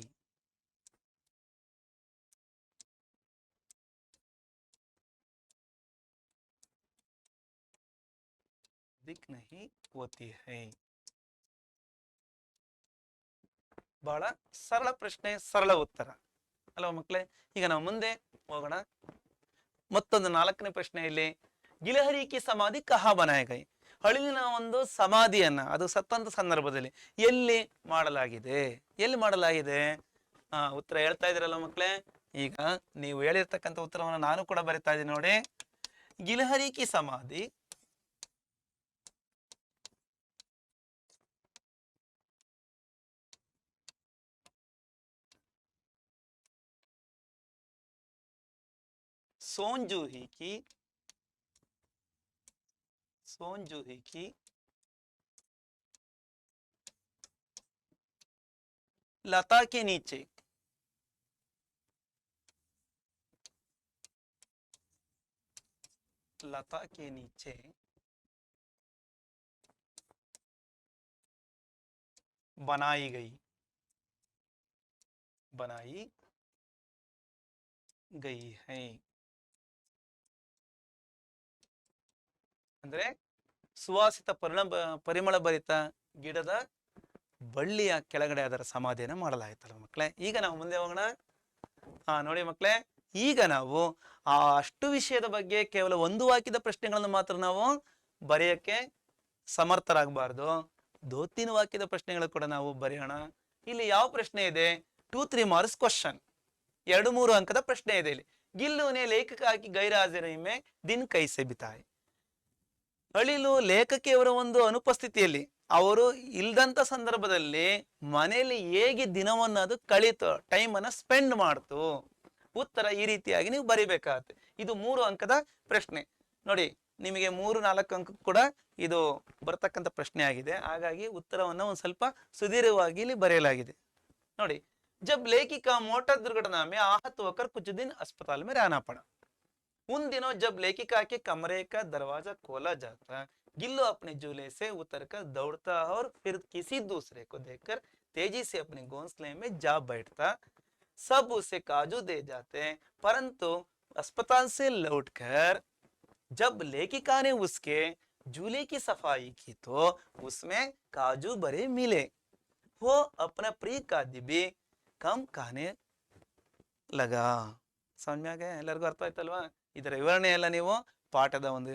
अधिक नहीं होती है. ಬಹಳ ಸರಳ ಪ್ರಶ್ನೆ, ಸರಳ ಉತ್ತರ ಅಲ್ವಾ ಮಕ್ಕಳೇ? ಈಗ ನಾವು ಮುಂದೆ ಹೋಗೋಣ. ಮತ್ತೊಂದು 4ನೇ ಪ್ರಶ್ನೆಯಲ್ಲಿ ಗಿಲಹರಿ ಕಿ ಸಮಾಧಿ ಕಹಾ ಬನಾಯ ಗೈ? ಅಳಿಲಿನ ಒಂದು ಸಮಾಧಿಯನ್ನ ಅದು ಸತ್ತಂತ ಸಂದರ್ಭದಲ್ಲಿ ಎಲ್ಲಿ ಮಾಡಲಾಗಿದೆ? ಉತ್ತರ ಹೇಳ್ತಾ ಇದ್ರಲ್ಲ ಮಕ್ಕಳೇ? ಈಗ ನೀವು ಹೇಳಿರ್ತಕ್ಕಂಥ ಉತ್ತರವನ್ನು ನಾನು ಕೂಡ ಬರಿತಾ ಇದ್ದೀನಿ ನೋಡಿ. ಗಿಲಹರಿ ಕಿ ಸಮಾಧಿ सोनजूही की लता के नीचे बनाई गई है. ಅಂದ್ರೆ ಸುವಾಸಿತ ಪರಿಮಳ ಭರಿತ ಗಿಡದ ಬಳ್ಳಿಯ ಕೆಳಗಡೆ ಅದರ ಸಮಾಧಿಯನ್ನು ಮಾಡಲಾಯಿತಲ್ಲ ಮಕ್ಕಳೇ? ಈಗ ನಾವು ಮುಂದೆ ಹೋಗೋಣ. ನೋಡಿ ಮಕ್ಕಳೇ, ಈಗ ನಾವು ಅಷ್ಟು ವಿಷಯದ ಬಗ್ಗೆ ಕೇವಲ ಒಂದು ವಾಕ್ಯದ ಪ್ರಶ್ನೆಗಳನ್ನು ಮಾತ್ರ ನಾವು ಬರೆಯಕ್ಕೆ ಸಮರ್ಥರಾಗಬಾರ್ದು. 2-3 ವಾಕ್ಯದ ಪ್ರಶ್ನೆಗಳು ಕೂಡ ನಾವು ಬರೆಯೋಣ. ಇಲ್ಲಿ ಯಾವ ಪ್ರಶ್ನೆ ಇದೆ? 2-3 ಮಾರ್ಕ್ಸ್ ಕ್ವಶನ್, 2-3 ಅಂಕದ ಪ್ರಶ್ನೆ ಇದೆ ಇಲ್ಲಿ. ಗಿಲ್ಲುನೆ ಲೇಖಕ ಆಗಿ ಗೈರಾಜರಿ ಮೇ ದಿನ ಕೈಸೆ ಬಿತಾಯೆ? ಅಳಿಲು ಲೇಖಕಿಯವರ ಒಂದು ಅನುಪಸ್ಥಿತಿಯಲ್ಲಿ, ಅವರು ಇಲ್ದಂತ ಸಂದರ್ಭದಲ್ಲಿ ಮನೆಯಲ್ಲಿ ಹೇಗೆ ದಿನವನ್ನ ಅದು ಕಳೀತು, ಟೈಮ್ ಅನ್ನ ಸ್ಪೆಂಡ್ ಮಾಡ್ತು? ಉತ್ತರ ಈ ರೀತಿಯಾಗಿ ನೀವು ಬರಿಬೇಕಾಗತ್ತೆ. ಇದು 3 ಅಂಕದ ಪ್ರಶ್ನೆ ನೋಡಿ. ನಿಮಗೆ 3-4 ಅಂಕ ಕೂಡ ಇದು ಬರತಕ್ಕಂಥ ಪ್ರಶ್ನೆ ಆಗಿದೆ. ಹಾಗಾಗಿ ಉತ್ತರವನ್ನ ಒಂದ್ ಸ್ವಲ್ಪ ಸುದೀರ್ಘವಾಗಿ ಇಲ್ಲಿ ಬರೆಯಲಾಗಿದೆ ನೋಡಿ. जब लेखिका मोटर दुर्घटना में आहत होकर कुछ दिन अस्पताल में रहना पड़ा। उन दिनों जब लेखिका के कमरे का दरवाजा खोला जाता, गिल्लू अपने झूले से उतरकर दौड़ता और फिर किसी दूसरे को देखकर तेजी से अपने घोंसले में जा बैठता। सब उसे काजू दे जाते, परंतु अस्पताल से लौटकर जब लेखिका ने उसके झूले की सफाई की तो उसमें काजू भरे मिले। वो अपना प्रिय खाद्य भी कम खाने लगा। समझ में आ गया? ಎಲ್ಲರಿಗೂ ಅರ್ಥ ಆಯ್ತಲ್ವಾ? ಇದರ ವಿವರಣೆ ಎಲ್ಲ ನೀವು ಪಾಠದ ಒಂದು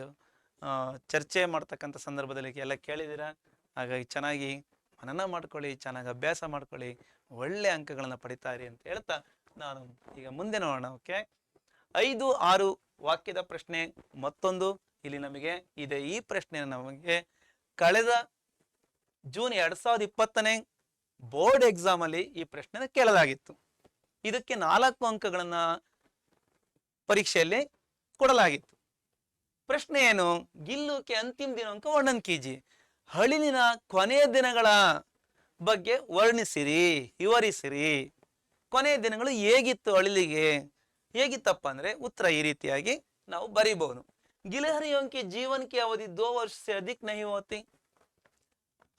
ಚರ್ಚೆ ಮಾಡ್ತಕ್ಕಂಥ ಸಂದರ್ಭದಲ್ಲಿ ಎಲ್ಲ ಕೇಳಿದ್ದೀರಾ. ಹಾಗಾಗಿ ಚೆನ್ನಾಗಿ ಮನನ ಮಾಡ್ಕೊಳ್ಳಿ, ಚೆನ್ನಾಗಿ ಅಭ್ಯಾಸ ಮಾಡ್ಕೊಳ್ಳಿ, ಒಳ್ಳೆ ಅಂಕಗಳನ್ನ ಪಡಿತಾರಿ ಅಂತ ಹೇಳ್ತಾ ನಾನು ಈಗ ಮುಂದೆ ನೋಡೋಣ. ಓಕೆ, 5-6 ವಾಕ್ಯದ ಪ್ರಶ್ನೆ ಮತ್ತೊಂದು ಇಲ್ಲಿ ನಮಗೆ ಇದೆ. ಈ ಪ್ರಶ್ನೆ ನಮಗೆ ಕಳೆದ ಜೂನ್ 2020ನೇ ಬೋರ್ಡ್ ಎಕ್ಸಾಮ್ ಅಲ್ಲಿ ಈ ಪ್ರಶ್ನೆ ಕೇಳಲಾಗಿತ್ತು. ಇದಕ್ಕೆ 4 ಅಂಕಗಳನ್ನ ಪರೀಕ್ಷೆಯಲ್ಲಿ ಕೊಡಲಾಗಿತ್ತು. ಪ್ರಶ್ನೆ ಏನು? ಗಿಲ್ಲುಕ್ಕೆ ಅಂತಿಮ ದಿನಾಂಕ ವರ್ಣನ್ ಕೀಜಿ. ಹಳಿಲಿನ ಕೊನೆಯ ದಿನಗಳ ಬಗ್ಗೆ ವರ್ಣಿಸಿರಿ, ವಿವರಿಸಿರಿ. ಕೊನೆಯ ದಿನಗಳು ಹೇಗಿತ್ತು ಅಳಿಲಿಗೆ? ಹೇಗಿತ್ತಪ್ಪ ಅಂದ್ರೆ ಉತ್ತರ ಈ ರೀತಿಯಾಗಿ ನಾವು ಬರೀಬಹುದು. ಗಿಲಹರಿಯೋं की जीवन की अवधि 2 वर्ष से अधिक नहीं होती.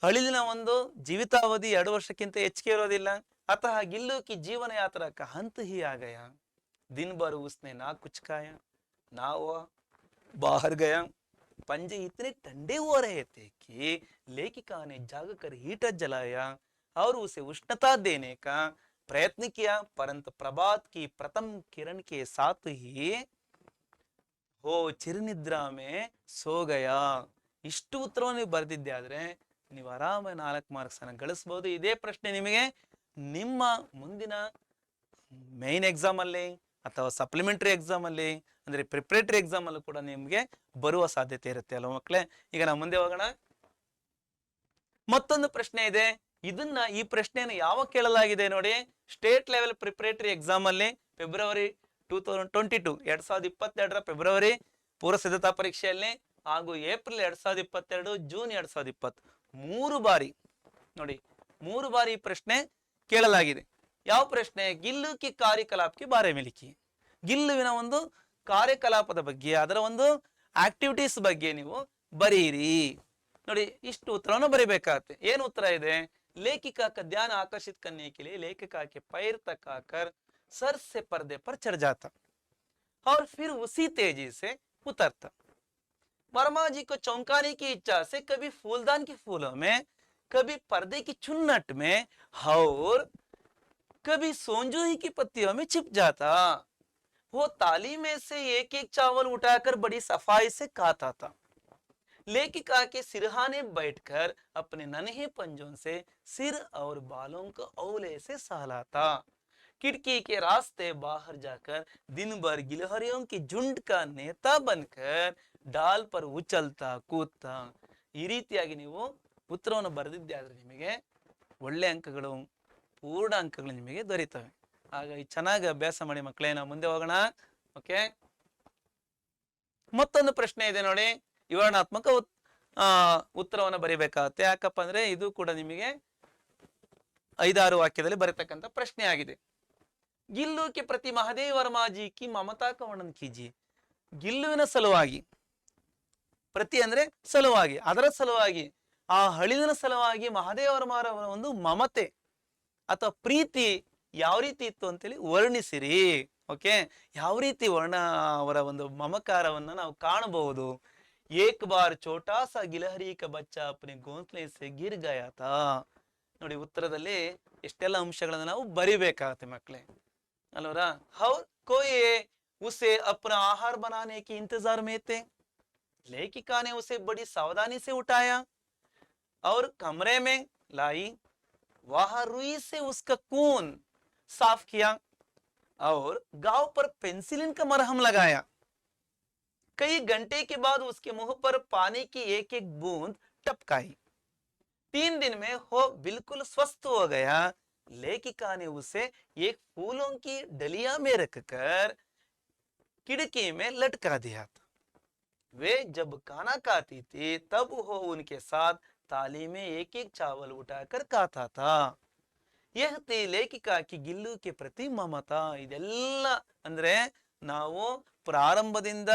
ಹಳಿಲಿನ ಒಂದು ಜೀವಿತಾವಧಿ 2 ವರ್ಷಕ್ಕಿಂತ ಹೆಚ್ಚಿಗೆ ಇರೋದಿಲ್ಲ. अतः गिल्लू की जीवन यात्रा का अंत ही आ गया. दिन भर उसने ना कुछ खाया ना वो बाहर गया. पंजे इतने ठंडे हो रहे थे कि लेखिका ने जागकर हीटर जलाया और उसे उष्णता देने का प्रयत्न किया, परंतु प्रभात की प्रथम किरण के साथ ही वो चिरनिद्रा में सो गया. ಇಷ್ಟು ಉತ್ತರವನ್ನು ಬರೆದಿದ್ದೆ ಆದ್ರೆ ನೀವು ಆರಾಮಾಗಿ 4 ಮಾರ್ಕ್ಸ್ ಅನ್ನು ಗಳಿಸಬಹುದು. ಇದೇ ಪ್ರಶ್ನೆ ನಿಮಗೆ ನಿಮ್ಮ ಮುಂದಿನ ಮೇನ್ ಎಕ್ಸಾಮ್ ಅಲ್ಲಿ ಅಥವಾ ಸಪ್ಲಿಮೆಂಟರಿ ಎಕ್ಸಾಮ್ ಅಲ್ಲಿ ಅಂದ್ರೆ ಪ್ರಿಪರೇಟರಿ ಎಕ್ಸಾಮ್ ಅಲ್ಲೂ ಕೂಡ ನಿಮ್ಗೆ ಬರುವ ಸಾಧ್ಯತೆ ಇರುತ್ತೆ ಅಲ್ವಾ ಮಕ್ಕಳೇ? ಈಗ ನಾವು ಮುಂದೆ ಹೋಗೋಣ. ಮತ್ತೊಂದು ಪ್ರಶ್ನೆ ಇದೆ. ಈ ಪ್ರಶ್ನೆಯನ್ನು ಯಾವಾಗ ಕೇಳಲಾಗಿದೆ ನೋಡಿ. ಸ್ಟೇಟ್ ಲೆವೆಲ್ ಪ್ರಿಪರೇಟರಿ ಎಕ್ಸಾಮ್ ಅಲ್ಲಿ ಫೆಬ್ರವರಿ 2022 ಫೆಬ್ರವರಿ ಪೂರ್ವ ಸಿದ್ಧತಾ ಪರೀಕ್ಷೆಯಲ್ಲಿ ಹಾಗೂ ಏಪ್ರಿಲ್ 2022 ಜೂನ್ 2020 3 ಬಾರಿ ನೋಡಿ, 3 ಬಾರಿ ಈ ಪ್ರಶ್ನೆ ಕೇಳಲಾಗಿದೆ. ಯಾವ ಪ್ರಶ್ನೆ? ಗಿಲ್ಲು ಕಿ ಕಾರ್ಯಕಲಾಪ ಕೆ ಬಾರೆ ಮೇ ಲಿಖಿ. ಗಿಲ್ಲುವಿನ ಒಂದು ಕಾರ್ಯಕಲಾಪದ ಬಗ್ಗೆ, ಅದರ ಒಂದು ಆಕ್ಟಿವಿಟೀಸ್ ಬಗ್ಗೆ ನೀವು ಬರೀರಿ. ನೋಡಿ, ಇಷ್ಟು ಉತ್ತರವನ್ನು ಬರೀಬೇಕಾಗತ್ತೆ. ಏನು ಉತ್ತರ ಇದೆ? लेखिका का ध्यान आकर्षित करने के लिए लेखिका के पैर तक आकर सर से पर्दे पर चढ़ जाता और फिर उसी तेजी से उतरता. वर्मा जी को चौंकाने की इच्छा से कभी फूलदान के फूलों में, कभी पर्दे की चुन्नट में और कभी सोंजूही की पत्तियों में छिप जाता. वो ताली में से एक एक चावल उठाकर बड़ी सफाई से खाता था. लेखिका के सिरहाने बैठकर अपने नन्हे पंजों से सिर और बालों को औले से सहलाता. खिड़की के रास्ते बाहर जाकर दिन भर गिलहरियों की झुंड का नेता बनकर डाल पर उछलता ಕೂತಾ. ಈ ರೀತಿಯಾಗಿ ನೀವು ಉತ್ತರವನ್ನು ಬರೆದಿದ್ದೆ ಆದ್ರೆ ನಿಮಗೆ ಒಳ್ಳೆ ಅಂಕಗಳು, ಪೂರ್ಣ ಅಂಕಗಳು ನಿಮಗೆ ದೊರೆಯುತ್ತವೆ. ಹಾಗಾಗಿ ಚೆನ್ನಾಗಿ ಅಭ್ಯಾಸ ಮಾಡಿ ಮಕ್ಕಳೇ. ನಾವು ಮುಂದೆ ಹೋಗೋಣ. ಓಕೆ, ಮತ್ತೊಂದು ಪ್ರಶ್ನೆ ಇದೆ ನೋಡಿ. ವಿವರಣಾತ್ಮಕ ಉತ್ತರವನ್ನು ಬರೀಬೇಕಾಗುತ್ತೆ. ಯಾಕಪ್ಪ ಅಂದ್ರೆ ಇದು ಕೂಡ ನಿಮಗೆ 5-6 ವಾಕ್ಯದಲ್ಲಿ ಬರೀತಕ್ಕಂಥ ಪ್ರಶ್ನೆ ಆಗಿದೆ. ಗಿಲ್ಲು ಕೆ ಪ್ರತಿ ಮಹದೇವ್ ವರ್ಮಾಜಿ ಕಿ ಮಮತಾ ಕ ವರ್ಣನ್ ಕೀಜಿ. ಗಿಲ್ಲುವಿನ ಸಲುವಾಗಿ, ಪ್ರತಿ ಅಂದ್ರೆ ಸಲುವಾಗಿ, ಅದರ ಸಲುವಾಗಿ, ಆ ಹಳಿಲಿನ ಸಲುವಾಗಿ ಮಹದೇವ್ ವರ್ಮಾರವರ ಒಂದು ಮಮತೆ ಅಥವಾ ಪ್ರೀತಿ ಯಾವ ರೀತಿ ಇತ್ತು ಅಂತೇಳಿ ವರ್ಣಿಸಿರಿ. ಓಕೆ, ಯಾವ ರೀತಿ ಅವರ ಒಂದು ಮಮಕಾರವನ್ನ ನಾವು ಕಾಣಬಹುದು. एक बार छोटा सा गिलहरी का बच्चा अपने घोंसले से गिर गया था. ನೋಡಿ, ಉತ್ತರದಲ್ಲಿ ಎಷ್ಟೆಲ್ಲ ಅಂಶಗಳನ್ನ ನಾವು ಬರಿಬೇಕಾಗತ್ತೆ ಮಕ್ಕಳೇ ಅಲ್ವರಾ? और कोई उसे अपना आहार बनाने के इंतजार में थे. लेखिका ने उसे बड़ी सावधानी से उठाया और कमरे में लाई. वहां रुई से उसका खून साफ किया और गांव पर पेंसिलिन का मरहम लगाया. कई घंटे के बाद उसके मुंह पर पानी की एक एक बूंद टपकाई. 3 दिन में वो बिल्कुल स्वस्थ हो गया. लेखिका ने उसे एक फूलों की डलिया में रखकर खिड़की में लटका दिया था. वे जब खाना खाती थी तब वो उनके साथ थाली में एक एक चावल उठाकर खाता था. ಏಹತಿ ಲೇಖಿಕಾಕಿ ಗಿಲ್ಲುಕ್ಕೆ ಪ್ರತಿ ಮಮತ. ಇದೆಲ್ಲ ಅಂದ್ರೆ ನಾವು ಪ್ರಾರಂಭದಿಂದ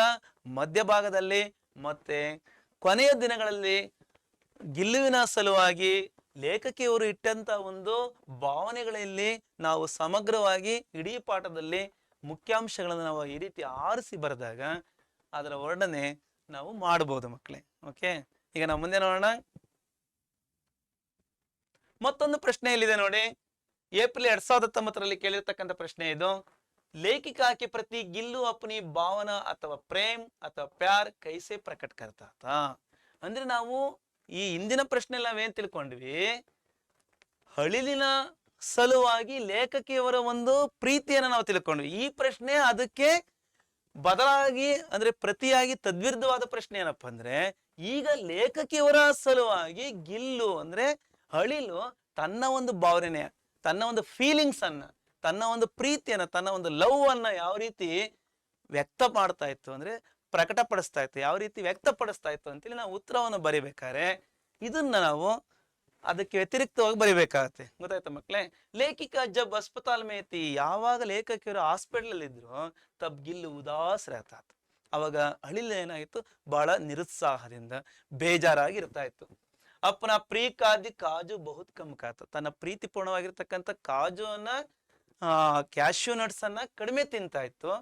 ಮಧ್ಯಭಾಗದಲ್ಲಿ ಮತ್ತೆ ಕೊನೆಯ ದಿನಗಳಲ್ಲಿ ಗಿಲ್ಲುವಿನ ಸಲುವಾಗಿ ಲೇಖಕಿಯವರು ಇಟ್ಟಂತ ಒಂದು ಭಾವನೆಗಳಲ್ಲಿ ನಾವು ಸಮಗ್ರವಾಗಿ ಇಡೀ ಪಾಠದಲ್ಲಿ ಮುಖ್ಯಾಂಶಗಳನ್ನು ನಾವು ಈ ರೀತಿ ಆರಿಸಿ ಬರೆದಾಗ ಅದರ ವರ್ಣನೆ ನಾವು ಮಾಡಬಹುದು ಮಕ್ಕಳೇ. ಓಕೆ, ಈಗ ನಾವು ಮುಂದೆ ನೋಡೋಣ. ಮತ್ತೊಂದು ಪ್ರಶ್ನೆ ಇಲ್ಲಿದೆ ನೋಡಿ. ಏಪ್ರಿಲ್ 2019 ಕೇಳಿರ್ತಕ್ಕಂಥ ಪ್ರಶ್ನೆ ಇದು. ಲೇಖಿಕಾಕ್ಕೆ ಪ್ರತಿ ಗಿಲ್ಲು ಅಪ್ನಿ ಭಾವನಾ ಅಥವಾ ಪ್ರೇಮ್ ಅಥವಾ ಪ್ಯಾರ್ ಕೈಸೆ ಪ್ರಕಟ ಕರ್ತಾತ. ಅಂದ್ರೆ ನಾವು ಈ ಹಿಂದಿನ ಪ್ರಶ್ನೆ ನಾವೇನ್ ತಿಳ್ಕೊಂಡ್ವಿ, ಹಳಿಲಿನ ಸಲುವಾಗಿ ಲೇಖಕಿಯವರ ಒಂದು ಪ್ರೀತಿಯನ್ನ ನಾವು ತಿಳ್ಕೊಂಡ್ವಿ. ಈ ಪ್ರಶ್ನೆ ಅದಕ್ಕೆ ಬದಲಾಗಿ ಅಂದ್ರೆ ಪ್ರತಿಯಾಗಿ ತದ್ವಿರುದ್ಧವಾದ ಪ್ರಶ್ನೆ ಏನಪ್ಪ ಅಂದ್ರೆ, ಈಗ ಲೇಖಕಿಯವರ ಸಲುವಾಗಿ ಗಿಲ್ಲು ಅಂದ್ರೆ ಹಳಿಲು ತನ್ನ ಒಂದು ಭಾವನೆ, ತನ್ನ ಒಂದು ಫೀಲಿಂಗ್ಸ್ ಅನ್ನ, ತನ್ನ ಒಂದು ಪ್ರೀತಿಯನ್ನ, ತನ್ನ ಒಂದು ಲವ್ ಅನ್ನ ಯಾವ ರೀತಿ ವ್ಯಕ್ತ ಮಾಡ್ತಾ ಇತ್ತು ಅಂದ್ರೆ ಪ್ರಕಟಪಡಿಸ್ತಾ ಇತ್ತು, ಯಾವ ರೀತಿ ವ್ಯಕ್ತಪಡಿಸ್ತಾ ಇತ್ತು ಅಂತೇಳಿ ನಾವು ಉತ್ತರವನ್ನು ಬರಿಬೇಕಾದ್ರೆ ಇದನ್ನ ನಾವು ಅದಕ್ಕೆ ವ್ಯತಿರಿಕ್ತವಾಗಿ ಬರಿಬೇಕಾಗತ್ತೆ. ಗೊತ್ತಾಯ್ತಾ ಮಕ್ಕಳೇ? ಲೇಖಿಕಾ ಜಬ್ ಅಸ್ಪತಾಲ್ ಮೇತಿ, ಯಾವಾಗ ಲೇಖಕಿಯರು ಹಾಸ್ಪಿಟಲ್ ಅಲ್ಲಿ ಇದ್ರು ತಬ್ ಗಿಲ್ಲು ಉದಾಸ್ रहता था. ಅವಾಗ ಹಳಿಲ್ ಏನಾಗಿತ್ತು, ಬಹಳ ನಿರುತ್ಸಾಹದಿಂದ ಬೇಜಾರಾಗಿ ಇರ್ತಾ ಇತ್ತು. ಅಪ್ಪನ ಪ್ರೀಕಾದಿ ಕಾಜು ಬಹುತ್ ಕಮ್ ಖಾತ, ತನ್ನ ಪ್ರೀತಿಪೂರ್ಣವಾಗಿರ್ತಕ್ಕಂಥ ಕಾಜುವನ್ನ ಕ್ಯಾಶ್ಯೂ ನಟ್ಸ್ ಅನ್ನ ಕಡಿಮೆ ತಿಂತಾ ಇತ್ತು.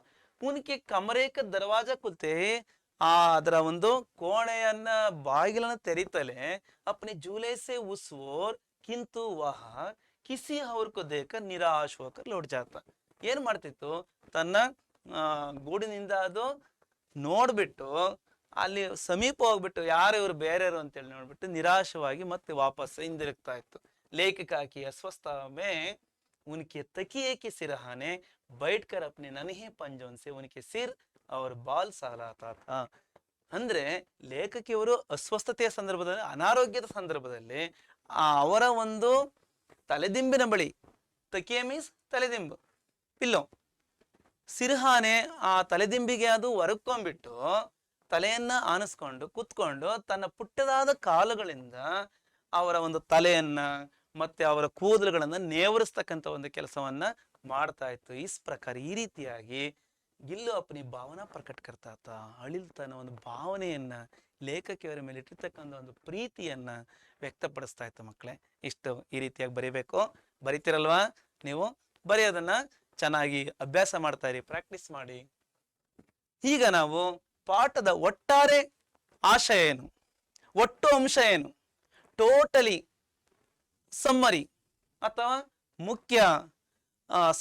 ಉನ್ಕೆ ಕಮರೇಕ ದರ್ವಾಜ ಕುಲ್ತೆ, ಅದರ ಒಂದು ಕೋಣೆಯನ್ನ ಬಾಗಿಲನ್ನ ತೆರೀತಲೆ ಅಪ್ನೆ ಜೂಲೆ ಸೆ ಉಸ್ ಓರ್ ಕಿಂತು ವಹ ಕಿಸಿ ಅವ್ರ ಕೋ ದೇಕ ನಿರಾಶ್ ಹೋಕರ್ ಲೌಟ್ ಜಾತ. ಏನ್ ಮಾಡ್ತಿತ್ತು, ತನ್ನ ಗೂಡಿನಿಂದ ಅದು ನೋಡ್ಬಿಟ್ಟು ಅಲ್ಲಿ ಸಮೀಪ ಹೋಗ್ಬಿಟ್ಟು ಯಾರು ಇವ್ರು ಬೇರೆಯವರು ಅಂತೇಳಿ ನೋಡ್ಬಿಟ್ಟು ನಿರಾಶವಾಗಿ ಮತ್ತೆ ವಾಪಸ್ ಹಿಂದಿರುಗ್ತಾ ಇತ್ತು. ಲೇಖಕಾಕಿ ಅಸ್ವಸ್ಥ ಮೇ ಉನ್ಕೆ ತಕಿಯೇ ಕಿ ಸಿರಹಾನೆ ಬೈಟ್ ಕರ್ ಅಪ್ನೆ ನನ್ಹೆ ಪಂಜೋನ್ ಸೆ ಉನ್ಕೆ ಸಿರ್ ಅವ್ರ ಬಾಲ್ ಸಾಲಾತಾ. ಅಂದ್ರೆ ಲೇಖಕಿಯವರು ಅಸ್ವಸ್ಥತೆಯ ಸಂದರ್ಭದಲ್ಲಿ, ಅನಾರೋಗ್ಯದ ಸಂದರ್ಭದಲ್ಲಿ ಅವರ ಒಂದು ತಲೆದಿಂಬಿನ ಬಳಿ, ತಕಿಯೇ ಮೀನ್ಸ್ ತಲೆದಿಂಬು, ಪಿಲ್ಲೋ, ಸಿರ್ಹಾನೆ ಆ ತಲೆದಿಂಬಿಗೆ ಅದು ಒರಕೊಂಡ್ಬಿಟ್ಟು ತಲೆಯನ್ನ ಆನಿಸ್ಕೊಂಡು ಕುತ್ಕೊಂಡು ತನ್ನ ಪುಟ್ಟದಾದ ಕಾಲುಗಳಿಂದ ಅವರ ಒಂದು ತಲೆಯನ್ನ ಮತ್ತೆ ಅವರ ಕೂದಲುಗಳನ್ನ ನೇವರಿಸ್ತಕ್ಕಂಥ ಒಂದು ಕೆಲಸವನ್ನ ಮಾಡ್ತಾ ಇತ್ತು. ಈ ಪ್ರಕಾರ ಈ ರೀತಿಯಾಗಿ ಗಿಲ್ಲು ಅಪ್ನಿ ಭಾವನಾ ಪ್ರಕಟ ಕರ್ತಾತ, ಹಳಿಲ್ ತನ್ನ ಒಂದು ಭಾವನೆಯನ್ನ, ಲೇಖಕಿಯವರ ಮೇಲೆ ಇಟ್ಟಿರ್ತಕ್ಕಂಥ ಒಂದು ಪ್ರೀತಿಯನ್ನ ವ್ಯಕ್ತಪಡಿಸ್ತಾ ಇತ್ತು. ಮಕ್ಕಳೇ, ಇಷ್ಟು ಈ ರೀತಿಯಾಗಿ ಬರಿಬೇಕು. ಬರಿತಿರಲ್ವಾ ನೀವು? ಬರೆಯೋದನ್ನ ಚೆನ್ನಾಗಿ ಅಭ್ಯಾಸ ಮಾಡ್ತಾ ಇರಿ, ಪ್ರಾಕ್ಟೀಸ್ ಮಾಡಿ. ಈಗ ನಾವು ಪಾಠದ ಒಟ್ಟಾರೆ ಆಶಯ ಏನು, ಒಟ್ಟು ಅಂಶ ಏನು, ಟೋಟಲಿ ಸಮ್ಮರಿ ಅಥವಾ ಮುಖ್ಯ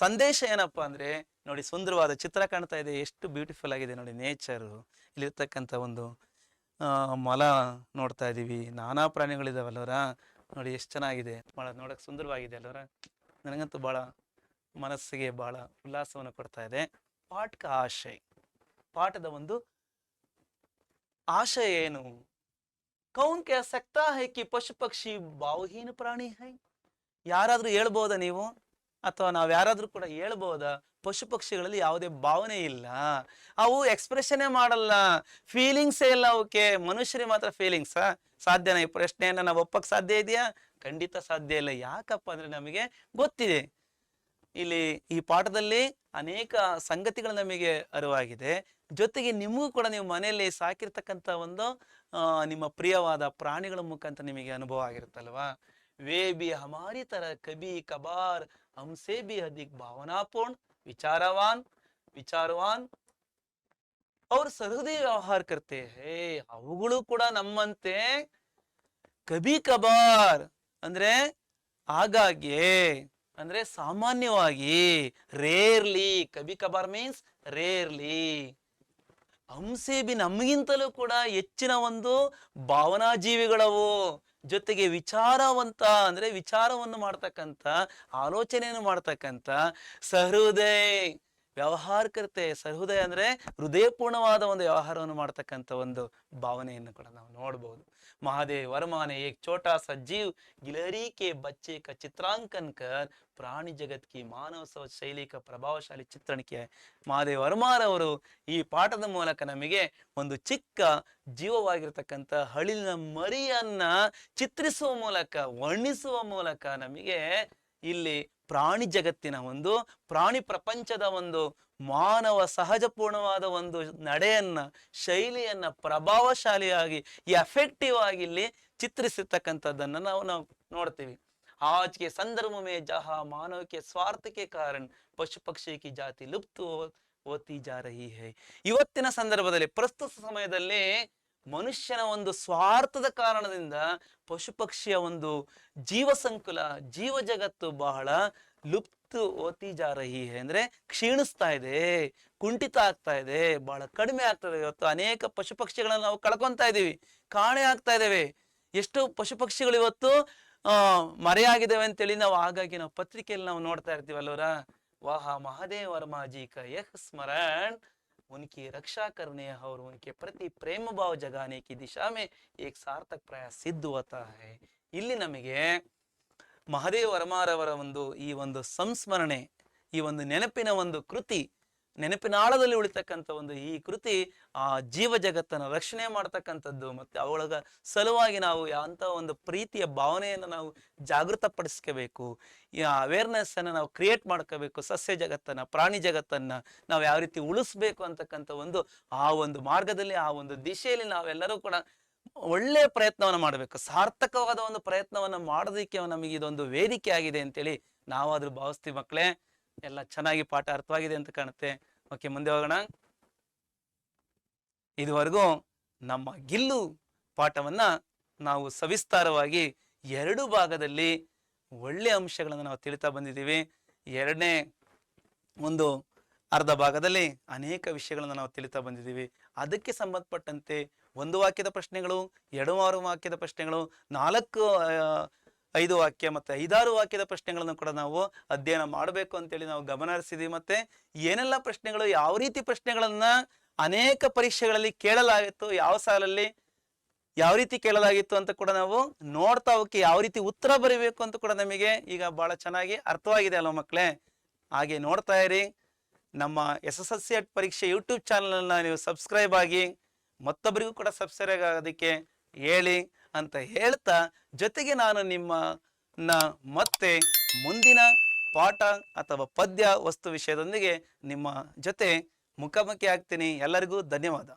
ಸಂದೇಶ ಏನಪ್ಪಾ ಅಂದ್ರೆ ನೋಡಿ, ಸುಂದರವಾದ ಚಿತ್ರ ಕಾಣ್ತಾ ಇದೆ, ಎಷ್ಟು ಬ್ಯೂಟಿಫುಲ್ ಆಗಿದೆ ನೋಡಿ ನೇಚರು. ಇಲ್ಲಿರ್ತಕ್ಕಂಥ ಒಂದು ಮೊಲ ನೋಡ್ತಾ ಇದೀವಿ, ನಾನಾ ಪ್ರಾಣಿಗಳಿದಾವಲ್ವರ, ನೋಡಿ ಎಷ್ಟು ಚೆನ್ನಾಗಿದೆ, ಬಹಳ ನೋಡಕ್ ಸುಂದರವಾಗಿದೆ ಅಲ್ವರ. ನನಗಂತೂ ಬಹಳ ಮನಸ್ಸಿಗೆ ಬಹಳ ಉಲ್ಲಾಸವನ್ನು ಕೊಡ್ತಾ ಇದೆ. ಪಾಠಕ ಆಶಯ, ಪಾಠದ ಒಂದು ಆಶಯ ಏನು? ಕೌನ್ ಕಹ ಸಕ್ತಾ ಹೈ ಕಿ ಪಶು ಪಕ್ಷಿ ಭಾವಹೀನ ಪ್ರಾಣಿ ಹೈ. ಯಾರಾದ್ರೂ ಹೇಳ್ಬೋದಾ ನೀವು, ಅಥವಾ ನಾವ್ ಯಾರಾದ್ರೂ ಕೂಡ ಹೇಳ್ಬೋದಾ ಪಶು ಪಕ್ಷಿಗಳಲ್ಲಿ ಯಾವುದೇ ಭಾವನೆ ಇಲ್ಲ, ಅವು ಎಕ್ಸ್ಪ್ರೆಷನ್ನೇ ಮಾಡಲ್ಲ, ಫೀಲಿಂಗ್ಸೇ ಇಲ್ಲ ಅವಕ್ಕೆ. ಮನುಷ್ಯರಿಗೆ ಮಾತ್ರ ಫೀಲಿಂಗ್ಸ್ ಸಾಧ್ಯನಾ? ಈ ಪ್ರಶ್ನೆಯನ್ನ ನಾವು ಒಪ್ಪಕ್ ಸಾಧ್ಯ ಇದೆಯಾ? ಖಂಡಿತ ಸಾಧ್ಯ ಇಲ್ಲ. ಯಾಕಪ್ಪ ಅಂದ್ರೆ ನಮಗೆ ಗೊತ್ತಿದೆ, ಇಲ್ಲಿ ಈ ಪಾಠದಲ್ಲಿ ಅನೇಕ ಸಂಗತಿಗಳು ನಮಗೆ ಅರಿವಾಗಿದೆ. ಜೊತೆಗೆ ನಿಮಗೂ ಕೂಡ ನೀವು ಮನೆಯಲ್ಲಿ ಸಾಕಿರ್ತಕ್ಕಂಥ ಒಂದು ನಿಮ್ಮ ಪ್ರಿಯವಾದ ಪ್ರಾಣಿಗಳ ಮುಖಾಂತರ ನಿಮಗೆ ಅನುಭವ ಆಗಿರುತ್ತಲ್ವಾ. वे भी हमारी तरह कभी कभार हमसे भी अधिक भावनापूर्ण विचारवान और सहृदय व्यवहार करते हैं. ಅವುಗಳು ಕೂಡ ನಮ್ಮಂತೆ ಕಭಿ ಕಭಾರ್ ಅಂದ್ರೆ ಆಗಾಗ್ಗೆ, ಅಂದ್ರೆ ಸಾಮಾನ್ಯವಾಗಿ, ರೇರ್ಲಿ, ಕಭಿ ಕಭಾರ್ ಮೀನ್ಸ್ ರೇರ್ಲಿ, ಹಂಸೆ ಬಿ ನಮಗಿಂತಲೂ ಕೂಡ ಹೆಚ್ಚಿನ ಒಂದು ಭಾವನಾ ಜೀವಿಗಳವು. ಜೊತೆಗೆ ವಿಚಾರವಂತ ಅಂದ್ರೆ ವಿಚಾರವನ್ನು ಮಾಡ್ತಕ್ಕಂಥ, ಆಲೋಚನೆಯನ್ನು ಮಾಡ್ತಕ್ಕಂಥ, ಸಹೃದಯ ವ್ಯವಹಾರ ಕರ್ತೆ. ಸಹೃದಯ ಅಂದ್ರೆ ಹೃದಯಪೂರ್ಣವಾದ ಒಂದು ವ್ಯವಹಾರವನ್ನು ಮಾಡ್ತಕ್ಕಂಥ ಒಂದು ಭಾವನೆಯನ್ನು ಕೂಡ ನಾವು ನೋಡ್ಬೋದು. महादेव वर्मा ने एक छोटा सा जीव गिलहरी के बच्चे का चित्रांकन कर ಪ್ರಾಣಿ ಜಗತ್ ಕಿ ಮಾನವ ಶೈಲಿ ಕ ಪ್ರಭಾವಶಾಲಿ ಚಿತ್ರಣ किया है. ಮಹಾದೇವ್ ವರ್ಮಾರವರು ಈ ಪಾಠದ ಮೂಲಕ ನಮಗೆ ಒಂದು ಚಿಕ್ಕ ಜೀವವಾಗಿರ್ತಕ್ಕಂಥ ಹಳಿಲಿನ ಮರಿಯನ್ನ ಚಿತ್ರಿಸುವ ಮೂಲಕ, ವರ್ಣಿಸುವ ಮೂಲಕ ನಮಗೆ ಇಲ್ಲಿ ಪ್ರಾಣಿ ಜಗತ್ತಿನ ಒಂದು ಪ್ರಾಣಿ ಪ್ರಪಂಚದ ಒಂದು ಮಾನವ ಸಹಜಪೂರ್ಣವಾದ ಒಂದು ನಡೆಯನ್ನ ಶೈಲಿಯನ್ನ ಪ್ರಭಾವಶಾಲಿಯಾಗಿ ಎಫೆಕ್ಟಿವ್ ಆಗಿ ಇಲ್ಲಿ ಚಿತ್ರಿಸಿರ್ತಕ್ಕಂಥದ್ದನ್ನ ನಾವು ನೋಡ್ತೀವಿ. आज के संदर्भ में जहां मानव के स्वार्थ के कारण पशु पक्षी की जाति लुप्त होती जा रही है. ಇವತ್ತಿನ ಸಂದರ್ಭದಲ್ಲಿ ಪ್ರಸ್ತುತ ಸಮಯದಲ್ಲಿ ಮನುಷ್ಯನ ಒಂದು ಸ್ವಾರ್ಥದ ಕಾರಣದಿಂದ ಪಶು ಪಕ್ಷಿಯ ಒಂದು ಜೀವ ಸಂಕುಲ ಜೀವ ಜಗತ್ತು ಬಹಳ ಲುಪ್ತ ಹೋತಿ ಜಾ ರಹಿ ಹೈ ಅಂದ್ರೆ ಕ್ಷೀಣಿಸ್ತಾ ಇದೆ, ಕುಂಠಿತ ಆಗ್ತಾ ಇದೆ, ಬಹಳ ಕಡಿಮೆ ಆಗ್ತದೆ. ಇವತ್ತು ಅನೇಕ ಪಶು ಪಕ್ಷಿಗಳನ್ನ ನಾವು ಕಳ್ಕೊಂತಾ ಇದೀವಿ, ಕಾಣೆ ಆಗ್ತಾ ಇದ್ದೇವೆ. ಎಷ್ಟು ಪಶು ಪಕ್ಷಿಗಳು ಇವತ್ತು ಮರೆಯಾಗಿದ್ದೇವೆ ಅಂತೇಳಿ ನಾವು ಆಗಾಗಿ ನಾವು ಪತ್ರಿಕೆಯಲ್ಲಿ ನಾವು ನೋಡ್ತಾ ಇರ್ತೀವಲ್ವರ. वाह महादेव वर्मा जी का यह स्मरण उनकी रक्षा करने और उनके प्रति प्रेम भाव जगाने की दिशा में एक सार्थक प्रयास सिद्ध होता है. ಇಲ್ಲಿ ನಮಗೆ ಮಹಾದೇವ ವರ್ಮಾರವರ ಈ ಒಂದು ಸಂಸ್ಮರಣೆ, ಈ ಒಂದು ನೆನಪಿನ ಒಂದು ಕೃತಿ, ನೆನಪಿನ ಆಳದಲ್ಲಿ ಉಳಿತಕ್ಕಂಥ ಈ ಕೃತಿ ಆ ಜೀವ ಜಗತ್ತನ್ನು ರಕ್ಷಣೆ ಮಾಡ್ತಕ್ಕಂಥದ್ದು. ಮತ್ತೆ ಅವಳಗ ಸಲುವಾಗಿ ನಾವು ಅಂತ ಒಂದು ಪ್ರೀತಿಯ ಭಾವನೆಯನ್ನು ನಾವು ಜಾಗೃತಪಡಿಸ್ಕೋಬೇಕು, ಈ ಅವೇರ್ನೆಸ್ ಅನ್ನು ನಾವು ಕ್ರಿಯೇಟ್ ಮಾಡ್ಕೋಬೇಕು. ಸಸ್ಯ ಜಗತ್ತನ್ನ ಪ್ರಾಣಿ ಜಗತ್ತನ್ನ ನಾವು ಯಾವ ರೀತಿ ಉಳಿಸ್ಬೇಕು ಅಂತಕ್ಕಂಥ ಆ ಒಂದು ಮಾರ್ಗದಲ್ಲಿ ಆ ಒಂದು ದಿಶೆಯಲ್ಲಿ ನಾವೆಲ್ಲರೂ ಕೂಡ ಒಳ್ಳೆಯ ಪ್ರಯತ್ನವನ್ನು ಮಾಡಬೇಕು. ಸಾರ್ಥಕವಾದ ಒಂದು ಪ್ರಯತ್ನವನ್ನು ಮಾಡೋದಕ್ಕೆ ನಮಗೆ ಇದೊಂದು ವೇದಿಕೆ ಆಗಿದೆ ಅಂತೇಳಿ ನಾವಾದ್ರೂ ಭಾವಿಸ್ತೀವಿ. ಮಕ್ಕಳೇ, ಎಲ್ಲ ಚೆನ್ನಾಗಿ ಪಾಠ ಅರ್ಥವಾಗಿದೆ ಅಂತ ಕಾಣುತ್ತೆ. ಓಕೆ, ಮುಂದೆ ಹೋಗೋಣ. ಇದುವರೆಗೂ ನಮ್ಮ ಗಿಲ್ಲು ಪಾಠವನ್ನ ನಾವು ಸವಿಸ್ತಾರವಾಗಿ 2 ಭಾಗದಲ್ಲಿ ಒಳ್ಳೆಯ ಅಂಶಗಳನ್ನು ನಾವು ತಿಳಿತಾ ಬಂದಿದ್ದೀವಿ. ಎರಡನೇ ಒಂದು ಅರ್ಧ ಭಾಗದಲ್ಲಿ ಅನೇಕ ವಿಷಯಗಳನ್ನು ನಾವು ತಿಳಿತಾ ಬಂದಿದ್ದೀವಿ. ಅದಕ್ಕೆ ಸಂಬಂಧಪಟ್ಟಂತೆ 1 ವಾಕ್ಯದ ಪ್ರಶ್ನೆಗಳು, 2 ವಾಕ್ಯದ ಪ್ರಶ್ನೆಗಳು, 4, 5 ವಾಕ್ಯ ಮತ್ತೆ 5-6 ವಾಕ್ಯದ ಪ್ರಶ್ನೆಗಳನ್ನು ಕೂಡ ನಾವು ಅಧ್ಯಯನ ಮಾಡಬೇಕು ಅಂತೇಳಿ ನಾವು ಗಮನ ಹರಿಸಿದ್ವಿ. ಮತ್ತೆ ಏನೆಲ್ಲ ಪ್ರಶ್ನೆಗಳು, ಯಾವ ರೀತಿ ಪ್ರಶ್ನೆಗಳನ್ನ ಅನೇಕ ಪರೀಕ್ಷೆಗಳಲ್ಲಿ ಕೇಳಲಾಗಿತ್ತು, ಯಾವ ಸಾಲಲ್ಲಿ ಯಾವ ರೀತಿ ಕೇಳಲಾಗಿತ್ತು ಅಂತ ಕೂಡ ನಾವು ನೋಡ್ತಾ ಹೋಗಿ ಯಾವ ರೀತಿ ಉತ್ತರ ಬರೀಬೇಕು ಅಂತ ಕೂಡ ನಮಗೆ ಈಗ ಬಹಳ ಚೆನ್ನಾಗಿ ಅರ್ಥವಾಗಿದೆ ಅಲ್ವ ಮಕ್ಕಳೇ. ಹಾಗೆ ನೋಡ್ತಾ ಇರಿ. ನಮ್ಮ SSLC ಪರೀಕ್ಷೆ ಯೂಟ್ಯೂಬ್ ಚಾನಲ್ನ ನೀವು ಸಬ್ಸ್ಕ್ರೈಬ್ ಆಗಿ ಮತ್ತೊಬ್ಬರಿಗೂ ಕೂಡ ಸಬ್ಸ್ಕ್ರೈಬ್ ಆಗೋದಕ್ಕೆ ಹೇಳಿ ಅಂತ ಹೇಳ್ತಾ, ಜೊತೆಗೆ ನಾನು ನಿಮ್ಮನ್ನ ಮತ್ತೆ ಮುಂದಿನ ಪಾಠ ಅಥವಾ ಪದ್ಯ ವಸ್ತು ವಿಷಯದೊಂದಿಗೆ ನಿಮ್ಮ ಜೊತೆ ಮುಖಾಮುಖಿ ಆಗ್ತೀನಿ. ಎಲ್ಲರಿಗೂ ಧನ್ಯವಾದ.